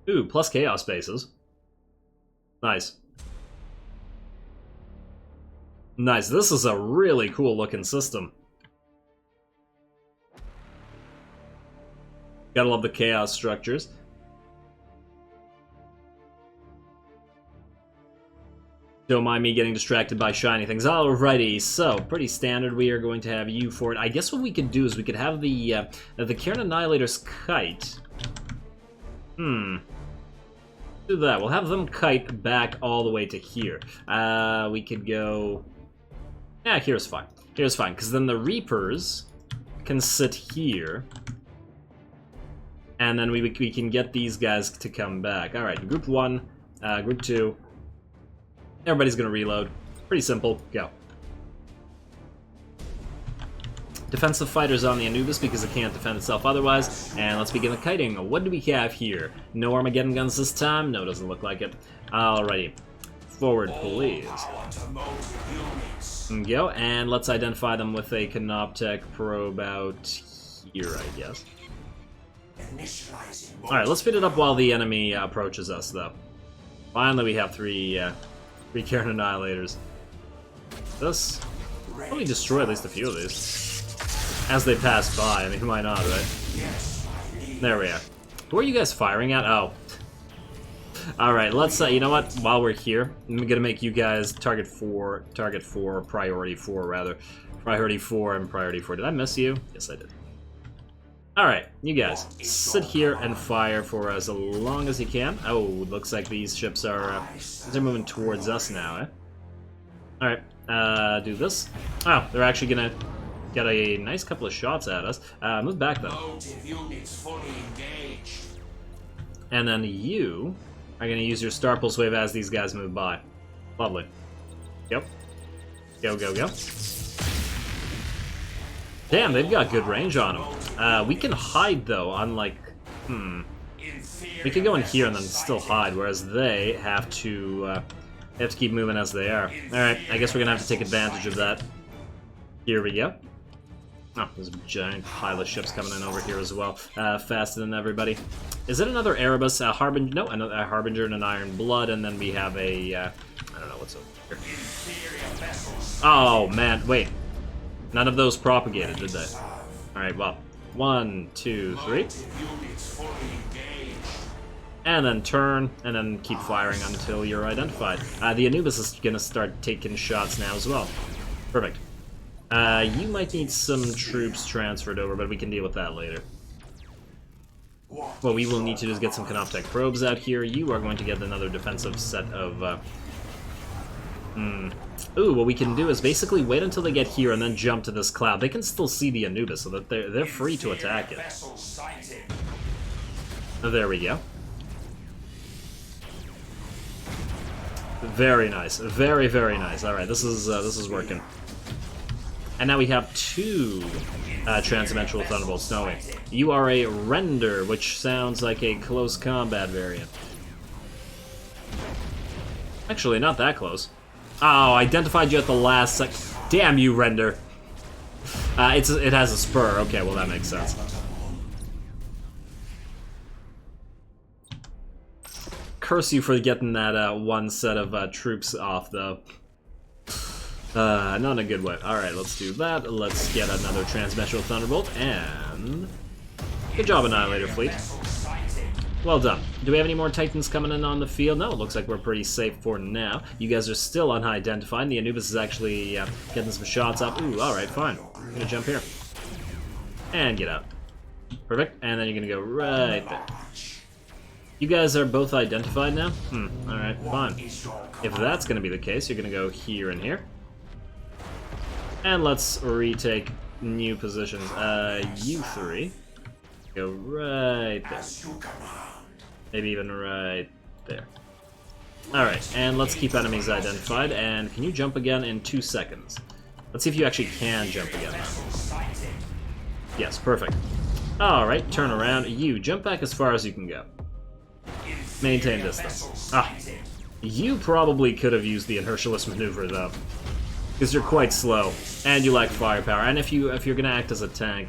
Ooh, plus chaos bases. Nice. Nice, this is a really cool looking system. Gotta love the chaos structures. Don't mind me getting distracted by shiny things. Alrighty, so, pretty standard. We are going to have you for it. I guess what we could do is we could have the Cairn Annihilator's kite. Do that. We'll have them kite back all the way to here. We could go... Yeah, here's fine. Here's fine, because then the Reapers can sit here. And then we can get these guys to come back. Alright, Group 1, Group 2. Everybody's going to reload. Pretty simple. Go. Defensive fighters on the Anubis because it can't defend itself otherwise. And let's begin the kiting. What do we have here? No Armageddon guns this time? No, doesn't look like it. Alrighty. Forward, please. Go, and let's identify them with a Canoptech Probe out here, I guess. Alright, let's speed it up while the enemy approaches us, though. Finally, we have 3 Cairn Annihilators. This... Probably destroy at least a few of these. As they pass by, I mean, why not, right? There we are. Who are you guys firing at? Oh. Alright, let's, you know what? While we're here, I'm gonna make you guys target 4, priority 4, rather. Priority 4 and priority 4. Did I miss you? Yes, I did. Alright, you guys, sit here and fire for as long as you can. Oh, looks like these ships are, they're moving towards us now, eh? Alright, do this. Oh, they're actually gonna get a nice couple of shots at us. Move back, though. And then you are going to use your Star Pulse Wave as these guys move by. Lovely. Yep. Go, go, go. Damn, they've got good range on them. We can hide, though, unlike... We could go in here and then still hide, whereas they have to keep moving as they are. Alright, I guess we're going to have to take advantage of that. Here we go. Oh, there's a giant pile of ships coming in over here as well. Faster than everybody. Is it another Erebus? Harbinger? No, another Harbinger and an Iron Blood, and then we have a... I don't know what's over here. Oh, man, wait. None of those propagated, did they? Alright, well. 1, 2, 3. And then turn, and then keep firing until you're identified. The Anubis is gonna start taking shots now as well. Perfect. You might need some troops transferred over, but we can deal with that later. What we will need to do is get some Canoptech probes out here. You are going to get another defensive set of... Ooh, what we can do is basically wait until they get here and then jump to this cloud. They can still see the Anubis, so that they're free to attack it. There we go. Very nice. Very, very nice. Alright, this is working. And now we have 2 Transdimensional Thunderbolts, don't we? You are a Render, which sounds like a close combat variant. Actually, not that close. Oh, identified you at the last sec. Damn you, Render. It has a spur. Okay, well that makes sense. Curse you for getting that one set of troops off, though. Not in a good way. Alright, let's do that. Let's get another Transdimensional Thunderbolt, and... Good job, Annihilator Fleet. Well done. Do we have any more Titans coming in on the field? No, it looks like we're pretty safe for now. You guys are still unidentified. The Anubis is actually getting some shots up. Ooh, alright, fine. I'm gonna jump here. And get out. Perfect. And then you're gonna go right there. You guys are both identified now? Alright, fine. If that's gonna be the case, you're gonna go here and here. And let's retake new positions. You 3. Go right there. Maybe even right there. Alright, and let's keep enemies identified. And can you jump again in 2 seconds? Let's see if you actually can jump again now. Yes, perfect. Alright, turn around. You jump back as far as you can go. Maintain distance. Ah, you probably could have used the inertialist maneuver though, because you're quite slow and you lack firepower. And if you're gonna act as a tank.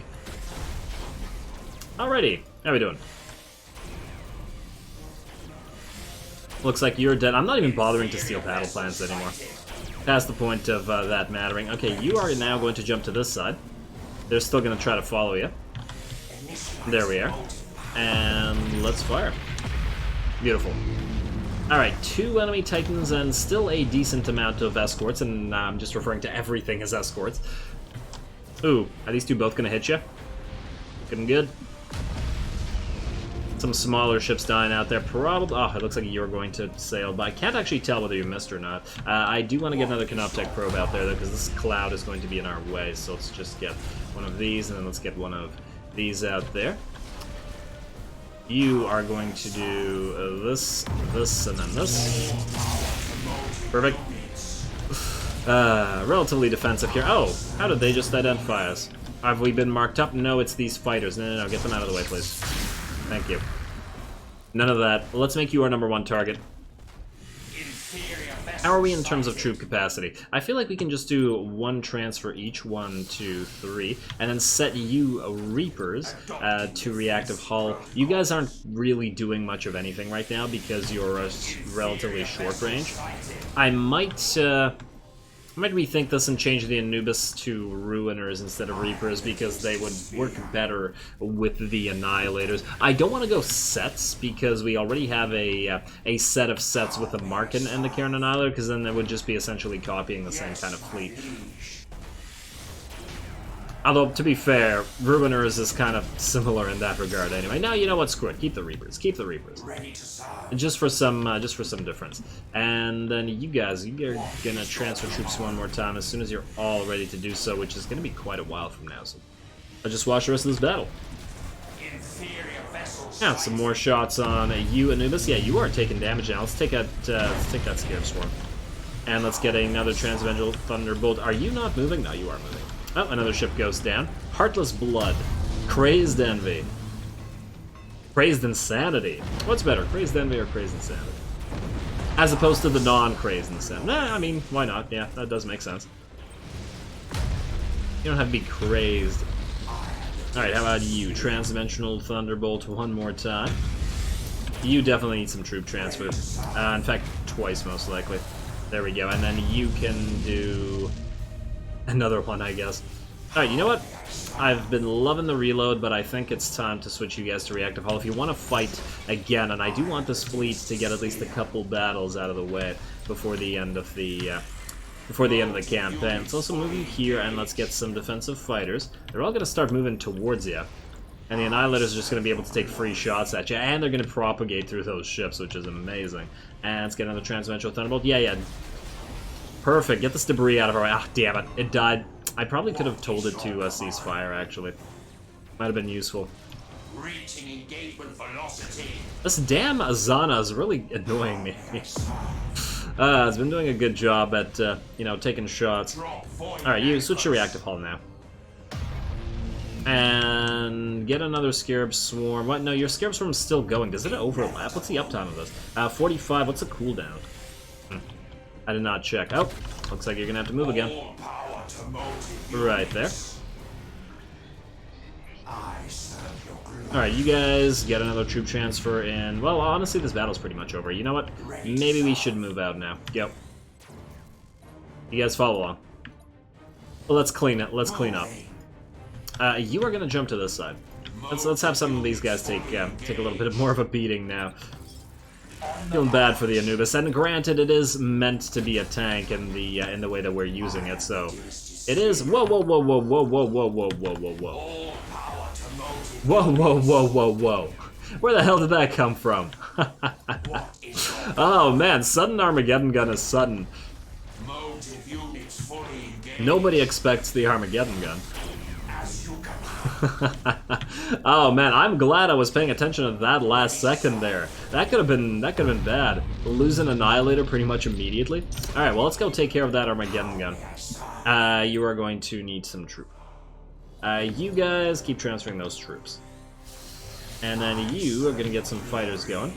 Alrighty, how we doing? Looks like you're dead. I'm not even bothering to steal battle plans anymore. Past the point of that mattering. Okay, you are now going to jump to this side. They're still gonna try to follow you. There we are. And let's fire. Beautiful. Alright, 2 enemy Titans and still a decent amount of escorts, and I'm just referring to everything as escorts. Ooh, are these 2 both gonna hit you? Looking good. Some smaller ships dying out there. Probably. Oh, it looks like you're going to sail by. Can't actually tell whether you missed or not. I do want to get another Canoptech probe out there, though, because this cloud is going to be in our way, so let's just get one of these, and then let's get one of these out there. You are going to do this, this, and then this. Perfect. Relatively defensive here. Oh, how did they just identify us? Have we been marked up? No, it's these fighters. No, get them out of the way, please. Thank you. None of that. Let's make you our #1 target. How are we in terms of troop capacity? I feel like we can just do 1 transfer each, 1, 2, 3, and then set you Reapers to reactive hull. You guys aren't really doing much of anything right now because you're relatively short range. I might rethink this and change the Anubis to Ruiners instead of Reapers because they would work better with the Annihilators. I don't want to go sets because we already have a set of sets with the Markin and the Karen Annihilator, because then they would just be essentially copying the same kind of fleet. Although, to be fair, Ruiners is kind of similar in that regard anyway. Now, you know what? Screw it. Keep the Reapers. Keep the Reapers. Just for some difference. And then you guys, you're gonna transfer troops 1 more time as soon as you're all ready to do so, which is gonna be quite a while from now. So I'll just watch the rest of this battle. Now, some more shots on you, Anubis. Yeah, you are taking damage now. Let's take that Scarab Swarm. And let's get another Transcendental Thunderbolt. Are you not moving? No, you are moving. Oh, another ship goes down. Heartless Blood. Crazed Envy. Crazed Insanity. What's better, Crazed Envy or Crazed Insanity? As opposed to the non-Crazed Insanity. Nah, I mean, why not? Yeah, that does make sense. You don't have to be crazed. Alright, how about you? Transdimensional Thunderbolt 1 more time. You definitely need some troop transfer. In fact, twice most likely. There we go. And then you can do another one, I guess. Alright, you know what? I've been loving the reload, but I think it's time to switch you guys to reactive hull. If you want to fight again, and I do want this fleet to get at least a couple battles out of the way before the end of the campaign. Let's also move you here, and let's get some defensive fighters. They're all going to start moving towards you. And the Annihilators are just going to be able to take free shots at you, and they're going to propagate through those ships, which is amazing. And let's get another Transdimensional Thunderbolt. Yeah. Perfect. Get this debris out of our way. Ah, damn it. It died. I probably could have told it to cease fire, actually. Might have been useful. Reaching engagement velocity. This damn Azana is really annoying me. It's been doing a good job at, you know, taking shots. Alright, you switch to reactive hull now. And get another Scarab Swarm. What? No, your Scarab Swarm's still going. Does it overlap? What's the uptime of this? 45. What's the cooldown? I did not check. Oh, looks like you're gonna have to move again. Right there. Alright, you guys get another troop transfer in. Well, honestly, this battle's pretty much over. You know what? Maybe we should move out now. Go. You guys follow along. Well, let's clean it. Let's clean up. You are gonna jump to this side. Let's have some of these guys take a little bit more of a beating now. Feeling bad for the Anubis, and granted, it is meant to be a tank in the way that we're using it. So it is. Whoa! Where the hell did that come from? Oh man, sudden Armageddon gun is sudden. Nobody expects the Armageddon gun. Oh man, I'm glad I was paying attention to that last second there. That could have been bad. Lose an Annihilator pretty much immediately. Alright, well let's go take care of that Armageddon gun. You are going to need some troops. You guys keep transferring those troops. And then you are gonna get some fighters going.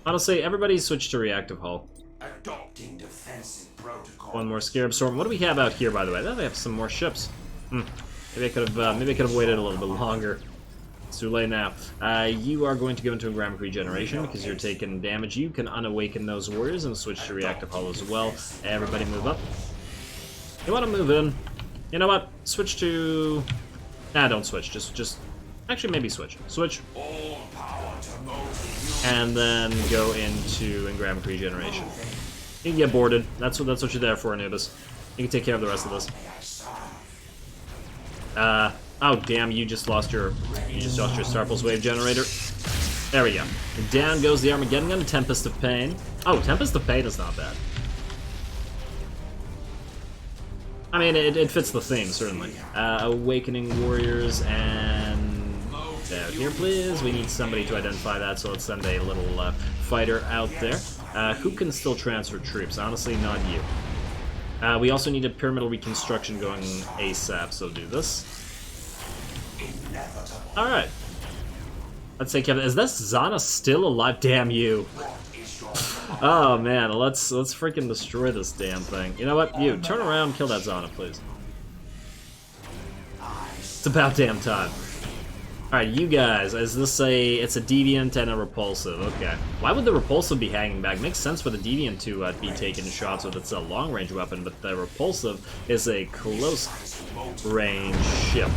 Honestly, everybody switch to reactive hull. Adopting defensive protocol. One more Scarab Storm. What do we have out here, by the way? They have some more ships. Maybe I could have waited a little bit longer. It's too late now. You are going to go into Engramic Regeneration because you're taking damage. You can unawaken those warriors and switch to reactive hull as well. Everybody move up. You want to move in? You know what? Switch to. Nah, don't switch. Just. Actually, maybe switch. Switch. And then go into Engramic Regeneration. You can get boarded. That's what you're there for, Anubis. You can take care of the rest of this. Oh damn, you just lost your Star Pulse Wave Generator. There we go. And down goes the Armageddon gun, Tempest of Pain. Oh, Tempest of Pain is not bad. I mean, it fits the theme, certainly. Awakening Warriors, and... down here, please. We need somebody to identify that, so let's send a little fighter out there. Who can still transfer troops? Honestly, not you. We also need a pyramidal reconstruction going ASAP, so do this. Alright. Let's take care of it. Is this Zana still alive? Damn you. Oh man, let's freaking destroy this damn thing. You know what? You, turn around, kill that Zana, please. It's about damn time. Alright, you guys, is this it's a Deviant and a Repulsive, okay. Why would the Repulsive be hanging back? Makes sense for the Deviant to be taking shots with its long-range weapon, but the Repulsive is a close-range ship.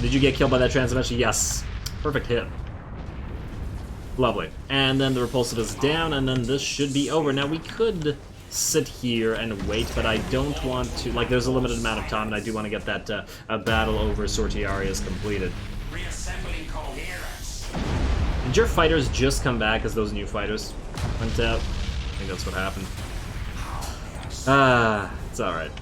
Did you get killed by that transdimension? Yes. Perfect hit. Lovely. And then the Repulsive is down, and then this should be over. Now, we could sit here and wait, but I don't want to... Like, there's a limited amount of time, and I do want to get that battle over Sortiarius completed. Reassembling coherence. Did your fighters just come back as those new fighters went out? I think that's what happened. It's alright.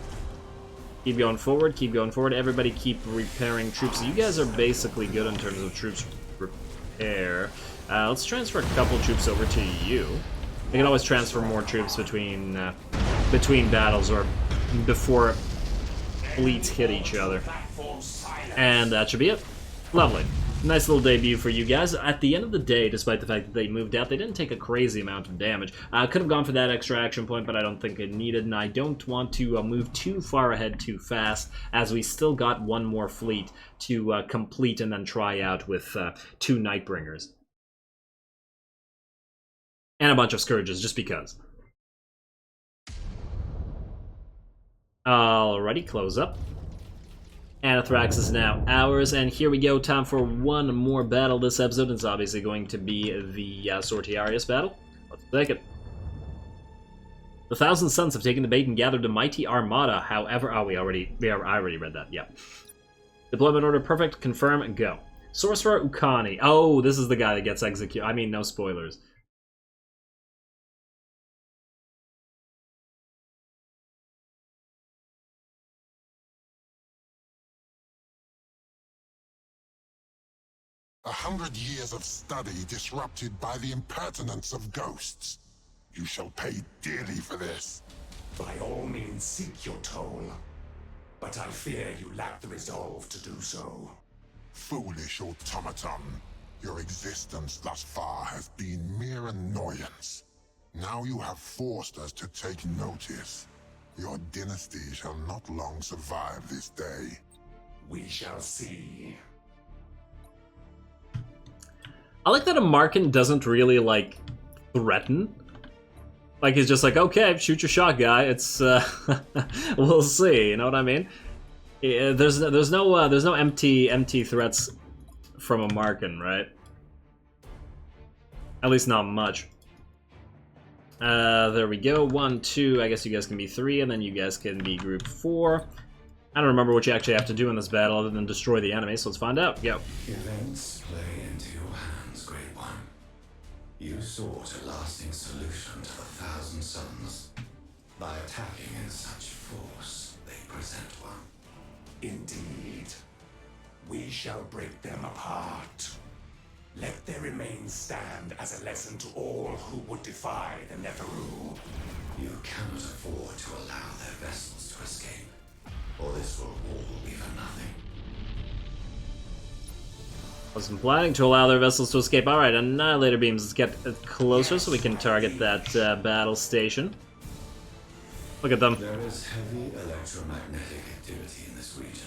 Keep going forward, keep going forward. Everybody keep repairing troops. You guys are basically good in terms of troops repair. Let's transfer a couple troops over to you. We can always transfer more troops between battles or before fleets hit each other. And that should be it. Lovely. Nice little debut for you guys. At the end of the day, despite the fact that they moved out, they didn't take a crazy amount of damage. Could have gone for that extra action point, but I don't think it needed, and I don't want to move too far ahead too fast, as we still got one more fleet to complete and then try out with 2 Nightbringers. And a bunch of Scourges, just because. Alrighty, close up. Anthrax is now ours, and here we go. Time for one more battle this episode. It's obviously going to be the Sortiarius battle. Let's take it. The Thousand Suns have taken the bait and gathered a mighty armada. However, I already read that. Yeah. Deployment order perfect. Confirm and go. Sorcerer Ukani. Oh, this is the guy that gets executed. I mean, no spoilers. A 100 years of study disrupted by the impertinence of ghosts. You shall pay dearly for this. By all means, seek your toll. But I fear you lack the resolve to do so. Foolish automaton. Your existence thus far has been mere annoyance. Now you have forced us to take notice. Your dynasty shall not long survive this day. We shall see. I like that a Markin doesn't really, like, threaten. Like, he's just like, okay, shoot your shot, guy. It's, we'll see, you know what I mean? Yeah, there's no empty threats from a Markin, right? At least not much. There we go, 1, 2, I guess you guys can be 3, and then you guys can be group 4. I don't remember what you actually have to do in this battle other than destroy the enemy, so let's find out. Go. Events play into your hands, Great One. You sought a lasting solution to the Thousand Suns. By attacking in such force, they present one. Indeed. We shall break them apart. Let their remains stand as a lesson to all who would defy the Neferu. You cannot afford to allow their vessels to escape, or this will all be for nothing. Wasn't planning to allow their vessels to escape. Alright, Annihilator Beams. Let's get closer so we can target that battle station. Look at them. There is heavy electromagnetic activity in this region.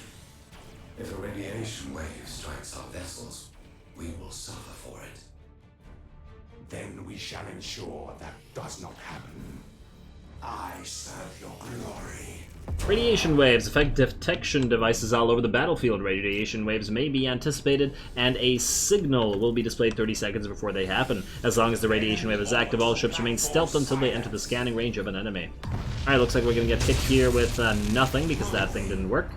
If a radiation wave strikes our vessels, we will suffer for it. Then we shall ensure that does not happen. I serve your glory. Radiation waves affect detection devices all over the battlefield. Radiation waves may be anticipated, and a signal will be displayed 30 seconds before they happen. As long as the radiation wave is active, all ships remain stealthed until they enter the scanning range of an enemy. Alright, looks like we're gonna get hit here with nothing, because that thing didn't work.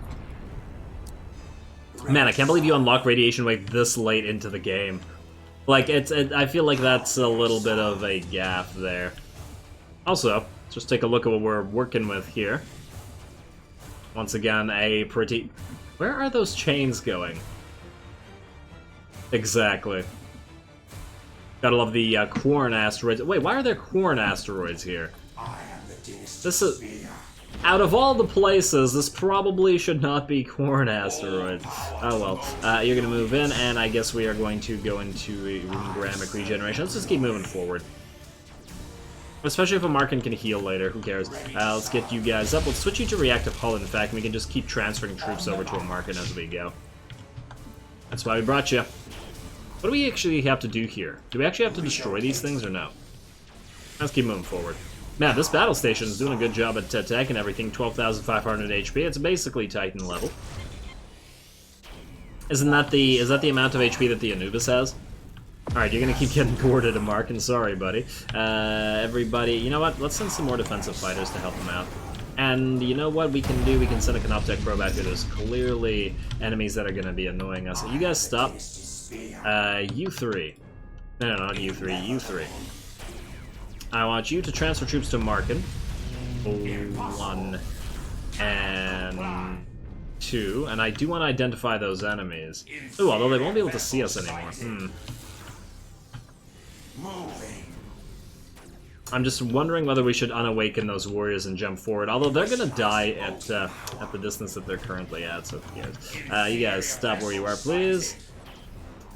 Man, I can't believe you unlock radiation wave this late into the game. Like, I feel like that's a little bit of a gaffe there. Also, just take a look at what we're working with here. Once again, a pretty... Where are those chains going? Exactly. Gotta love the Quarren asteroids. Wait, why are there Quarren asteroids here? This is... Out of all the places, this probably should not be Quarren asteroids. Oh well. You're gonna move in, and I guess we are going to go into a Runigramic regeneration. Let's just keep moving forward. Especially if a Markin can heal later, who cares? Let's get you guys up. Let's switch you to reactive hull, in fact, and we can just keep transferring troops over to a Markin as we go. That's why we brought you. What do we actually have to do here? Do we actually have to destroy these things, or no? Let's keep moving forward. Man, this battle station is doing a good job at tech and everything. 12,500 HP. It's basically Titan level. Is that the amount of HP that the Anubis has? Alright, you're gonna keep getting boarded, Markin. Sorry, buddy. Everybody, you know what? Let's send some more defensive fighters to help them out. And you know what we can do? We can send a Canoptech probe out here. There's clearly enemies that are gonna be annoying us. You guys stop. You three. No, not you three. You three. I want you to transfer troops to Markin. 1 and 2. And I do want to identify those enemies. Ooh, although they won't be able to see us anymore. I'm just wondering whether we should unawaken those warriors and jump forward. Although they're gonna die at the distance that they're currently at, so who cares? You guys stop where you are, please.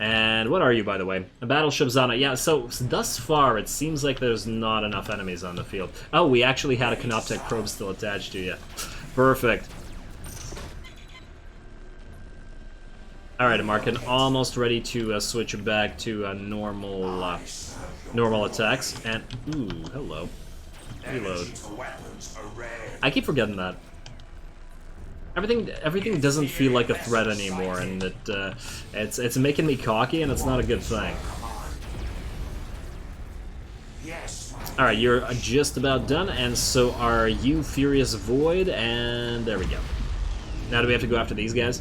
And what are you, by the way? A battleship Zana. Yeah, so thus far, it seems like there's not enough enemies on the field. Oh, we actually had a Canoptech probe still attached to you. Perfect. Alright, Markin, almost ready to switch back to normal attacks. And, ooh, hello. Reload. I keep forgetting that. Everything doesn't feel like a threat anymore, and it's making me cocky, and it's not a good thing. Alright, you're just about done, and so are you, Furious Void, and there we go. Now do we have to go after these guys?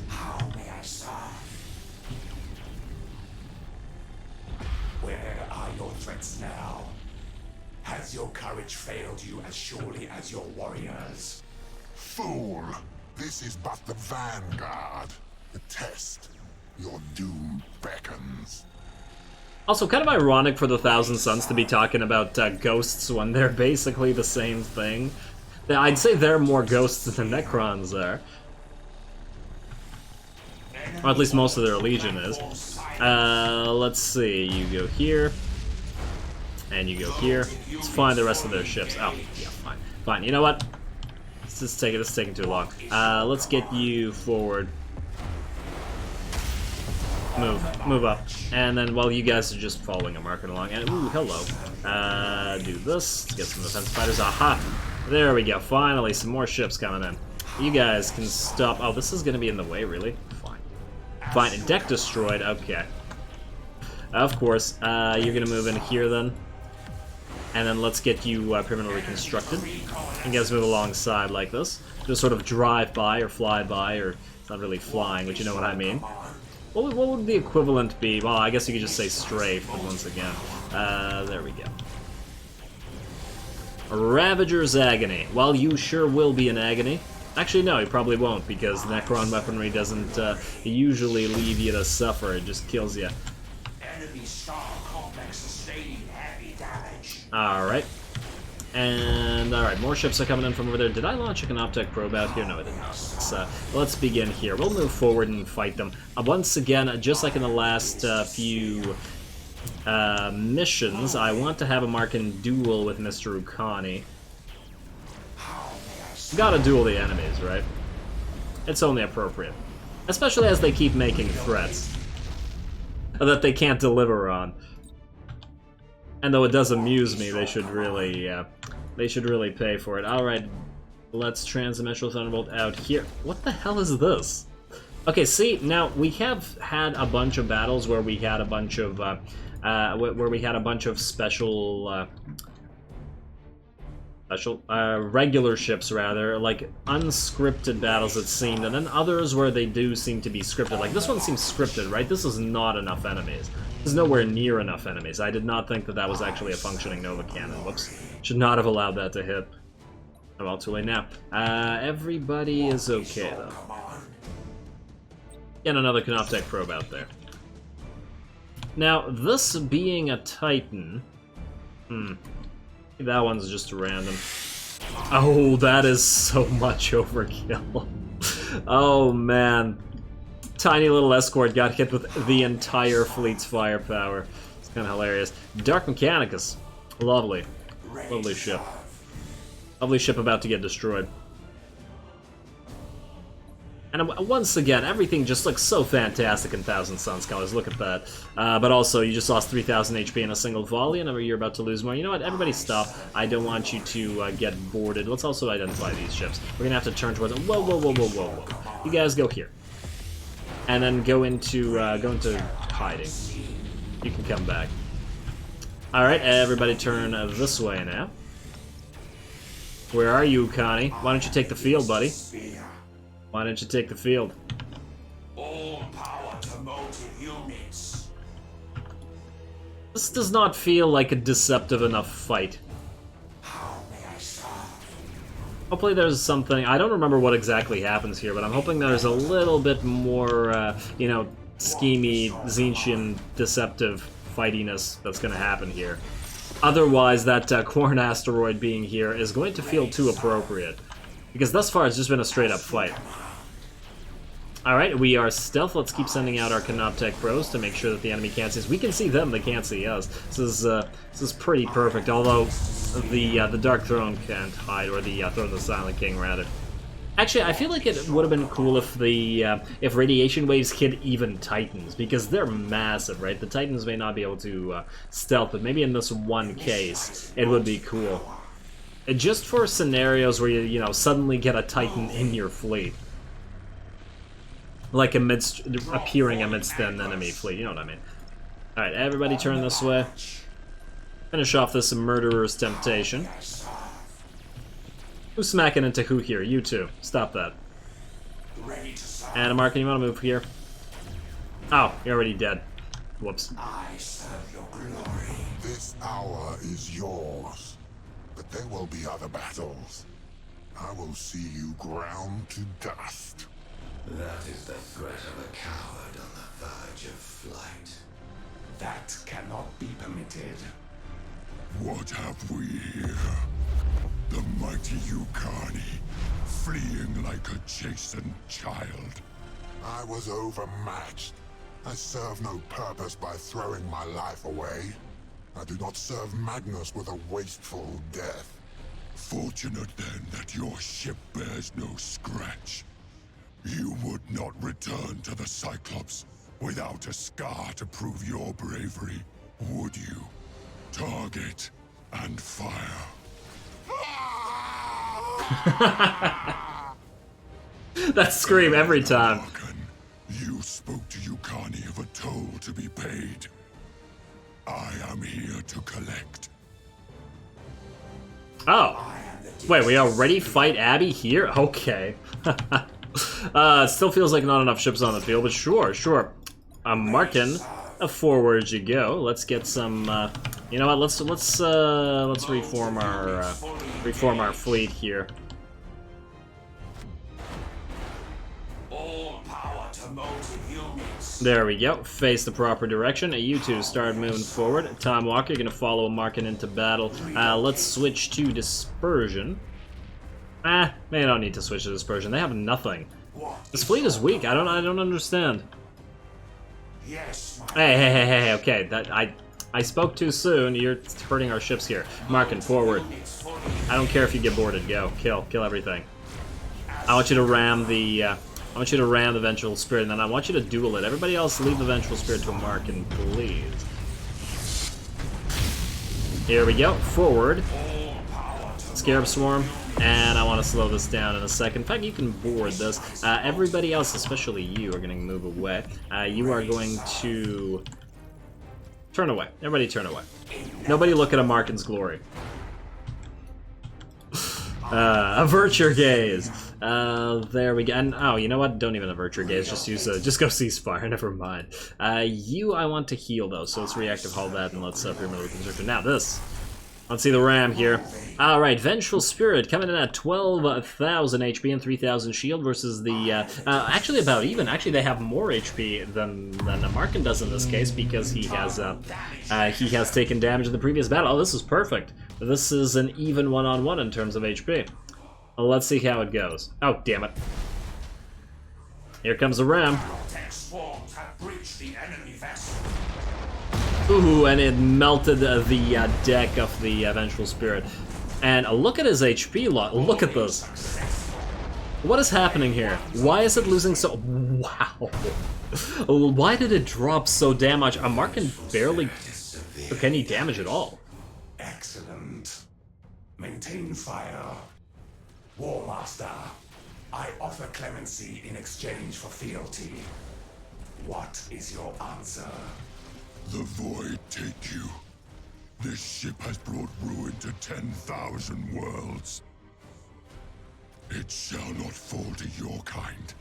Where are your threats now? Has your courage failed you as surely as your warriors? Fool! This is but the vanguard. The test. Your doom beckons. Also, kind of ironic for the Thousand Suns to be talking about ghosts when they're basically the same thing. I'd say they're more ghosts than Necrons are. Or at least most of their Legion is. Let's see, you go here. And you go here. Let's find the rest of their ships. Oh, yeah, fine. Fine, you know what? This is taking too long. Let's get you forward. Move up. And then while you guys are just following and marking along, and ooh, hello. Do this, let's get some defense fighters. Aha! There we go, finally, some more ships coming in. You guys can stop. Oh, this is gonna be in the way, really? Fine. Fine, deck destroyed, okay. Of course, you're gonna move in here then. And then let's get you permanently constructed. You guys move alongside like this. Just sort of drive by or fly by, or it's not really flying, but you know what I mean. What would the equivalent be? Well, I guess you could just say strafe, but once again. There we go. Ravager's Agony. Well, you sure will be in agony. Actually, no, you probably won't, because Necron weaponry doesn't usually leave you to suffer, it just kills you. Enemy star complex sustaining heavy damage. Alright. And, alright, more ships are coming in from over there. Did I launch a Canoptech probe out here? No, I did not. Let's begin here. We'll move forward and fight them. Once again, just like in the last few missions, I want to have a marking duel with Mr. Ukani. Gotta duel the enemies, right? It's only appropriate. Especially as they keep making threats that they can't deliver on. And though it does amuse me, they should really pay for it. Alright, let's Transdimensional Thunderbolt out here. What the hell is this? Okay, see, now we have had a bunch of battles where we had a bunch of special regular ships, rather, like unscripted battles, it seemed, and then others where they do seem to be scripted. Like, this one seems scripted, right? This is not enough enemies. There's nowhere near enough enemies. I did not think that that was actually a functioning Nova Cannon. Whoops. Should not have allowed that to hit. Oh, well, too late now. Everybody is okay, though. Get another Canoptech probe out there. Now, this being a Titan... that one's just random. Oh, that is so much overkill. Oh, man. Tiny little escort got hit with the entire fleet's firepower. It's kind of hilarious. Dark Mechanicus. Lovely. Lovely ship. Lovely ship about to get destroyed. And once again, everything just looks so fantastic in Thousand Suns colors. Look at that. But also, you just lost 3,000 HP in a single volley, and you're about to lose more. You know what? Everybody stop. I don't want you to get boarded. Let's also identify these ships. We're going to have to turn towards them. Whoa, whoa, whoa, whoa, whoa, whoa. You guys go here. And then go into hiding. You can come back. Alright, everybody turn this way now. Where are you, Ukani? Why don't you take the field, buddy? Why don't you take the field? All power to motive units. This does not feel like a deceptive enough fight. How may I serve? Hopefully there's something... I don't remember what exactly happens here, but I'm hoping there's a little bit more, you know, schemy, Zinchian, deceptive fightiness that's going to happen here. Otherwise, that Corn asteroid being here is going to feel too appropriate. Because thus far, it's just been a straight-up fight. Alright, we are stealth. Let's keep sending out our Canoptech pros to make sure that the enemy can't see us. We can see them, they can't see us. This is pretty perfect, although the Dark Throne can't hide, or the Throne of the Silent King, rather. Actually, I feel like it would have been cool if if radiation waves hit even Titans, because they're massive, right? The Titans may not be able to stealth, but maybe in this one case, it would be cool. Just for scenarios where you know, suddenly get a Titan in your fleet. like appearing amidst an enemy fleet. You know what I mean? All right, everybody turn this way. Finish off this murderer's temptation. Who's smacking into who here? You two. Stop that. And Mark, you want to move here? Oh, you're already dead. Whoops. I serve your glory. This hour is yours, but there will be other battles. I will see you ground to dust. That is the threat of a coward on the verge of flight. That cannot be permitted. What have we here? The mighty Ukani, fleeing like a chastened child. I was overmatched. I serve no purpose by throwing my life away. I do not serve Magnus with a wasteful death. Fortunate then that your ship bears no scratch. You would not return to the Cyclops without a scar to prove your bravery, would you? Target and fire. That scream every time. You spoke to Ukani of a toll to be paid. I am here to collect. Oh. Wait, we already fight Abby here? Okay. It still feels like not enough ships on the field, but sure. I'm marking. Forward you go. Let's get some. You know what? Let's reform our fleet here. All power to motive humans. There we go. Face the proper direction. You two start moving forward. Time Walker, you're gonna follow Markin into battle. Let's switch to dispersion. They don't need to switch to dispersion. They have nothing. This fleet is weak. I don't understand. Yes. Hey, okay. That I spoke too soon. You're hurting our ships here. Marking forward. I don't care if you get boarded. Go. Kill everything. I want you to ram the Vengeful Spirit, and then I want you to duel it. Everybody else leave the Vengeful Spirit to a Markin, please. Here we go. Forward. Scarab Swarm. And I want to slow this down in a second. In fact, you can board this. Everybody else, especially you, are going to move away. You are going to turn away. Everybody turn away. Nobody look at a Markin's glory. Avert your gaze. There we go. And oh, you know what? Don't even avert your gaze. Just go ceasefire. Never mind. You, I want to heal though. So let's reactive haul that and let's pyramid reconstruction. Now this. Let's see the ram here. Alright, Vengeful Spirit coming in at 12,000 HP and 3,000 shield versus the... actually about even. Actually, they have more HP than Markin does in this case because he has taken damage in the previous battle. Oh, this is perfect. This is an even one-on-one in terms of HP. Well, let's see how it goes. Oh, damn it. Here comes the ram. Swarms have breached the enemy vessel. Ooh, and it melted the deck of the Vengeful Spirit. And look at his HP lot. Look at this. What is happening here? Why is it losing so... Wow. Why did it drop so damn much? Markin barely took any damage at all. Excellent. Maintain fire. War Master, I offer clemency in exchange for fealty. What is your answer? The void take you. This ship has brought ruin to 10,000 worlds. It shall not fall to your kind.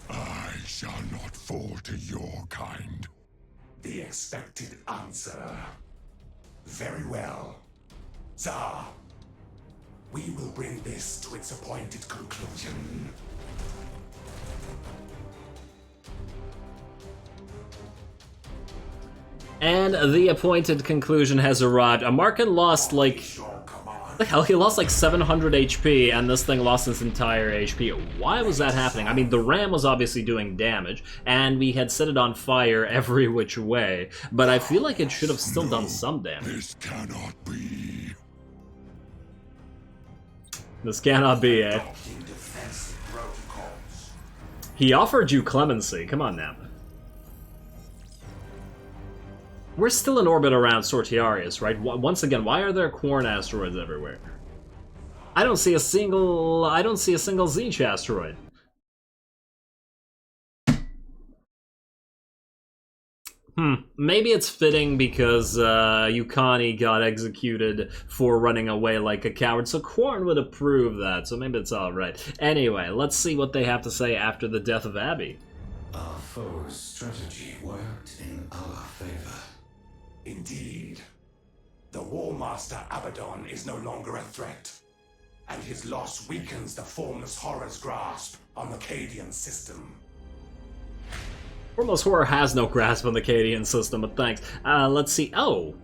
I shall not fall to your kind. The expected answer. Very well. Tsar, we will bring this to its appointed conclusion. And the appointed conclusion has arrived. Markin lost like... What the hell? He lost like 700 HP, and this thing lost its entire HP. Why was that happening? I mean, the ram was obviously doing damage, and we had set it on fire every which way, but I feel like it should have still done some damage. This cannot be. This cannot be, eh? He offered you clemency. Come on now. We're still in orbit around Sortiarius, right? Once again, why are there Quarn asteroids everywhere? I don't see a single Zeech asteroid. Maybe it's fitting because Ukani got executed for running away like a coward, so Khorne would approve that, so maybe it's alright. Anyway, let's see what they have to say after the death of Abby. Our foe's strategy worked in our favor. Indeed. The Warmaster Abaddon is no longer a threat, and his loss weakens the Formless Horror's grasp on the Cadian system. Formless Horror has no grasp on the Cadian system, but thanks. Let's see. Oh!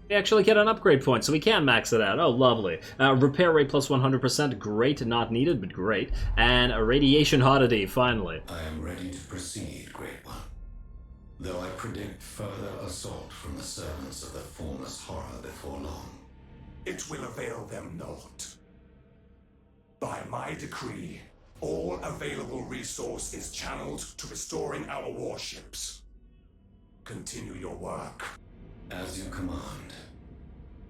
We actually get an upgrade point, so we can max it out. Oh, lovely. Repair rate plus 100%. Great. Not needed, but great. And a radiation oddity, finally. I am ready to proceed, Great One. Though I predict further assault from the servants of the Formless Horror before long. It will avail them naught. By my decree, all available resource is channeled to restoring our warships. Continue your work. As you command.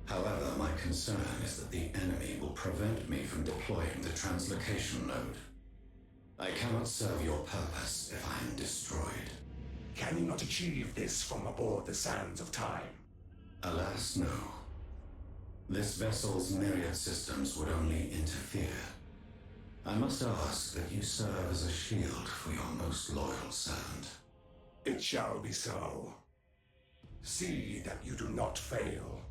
However, my concern is that the enemy will prevent me from deploying the translocation node. I cannot serve your purpose if I am destroyed. Can you not achieve this from aboard the sands of time? Alas, no. This vessel's myriad systems would only interfere. I must ask that you serve as a shield for your most loyal servant. It shall be so. See that you do not fail.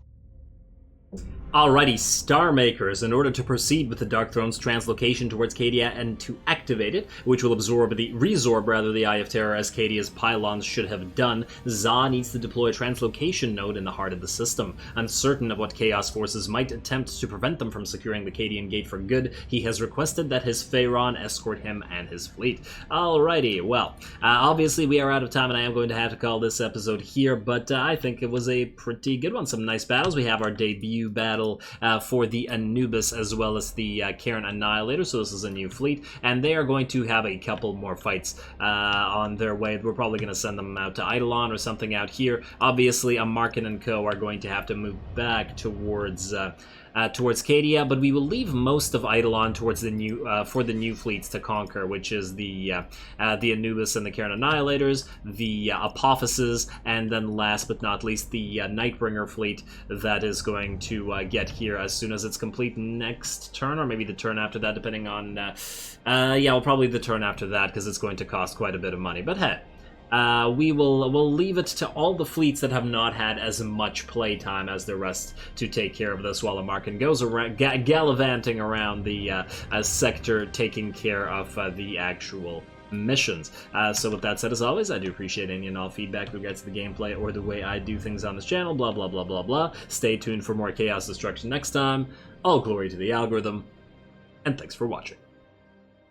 Alrighty, Star Makers. In order to proceed with the Dark Throne's translocation towards Cadia and to activate it, which will resorb the Eye of Terror as Cadia's pylons should have done, Za needs to deploy a translocation node in the heart of the system. Uncertain of what Chaos forces might attempt to prevent them from securing the Cadian gate for good, he has requested that his Pharaon escort him and his fleet. Alrighty, well, obviously we are out of time and I am going to have to call this episode here, but I think it was a pretty good one. Some nice battles. We have our debut battle for the Anubis as well as the Karen Annihilator, so this is a new fleet, and they are going to have a couple more fights on their way. We're probably going to send them out to Eidolon or something out here. Obviously, Markin and Co. are going to have to move back towards Cadia, but we will leave most of Eidolon towards the new for the new fleets to conquer, which is the Anubis and the Karen Annihilators, the Apophyses, and then last but not least the Nightbringer fleet that is going to get here as soon as it's complete next turn, or maybe the turn after that, depending on yeah, well, probably the turn after that, because it's going to cost quite a bit of money. But hey, we'll leave it to all the fleets that have not had as much playtime as the rest to take care of this, while Amarkin goes around gallivanting around the sector, taking care of the actual missions. So with that said, as always, I do appreciate any and all feedback with regards to the gameplay or the way I do things on this channel, blah blah blah blah blah. Stay tuned for more Chaos Destruction next time. All glory to the algorithm, and thanks for watching.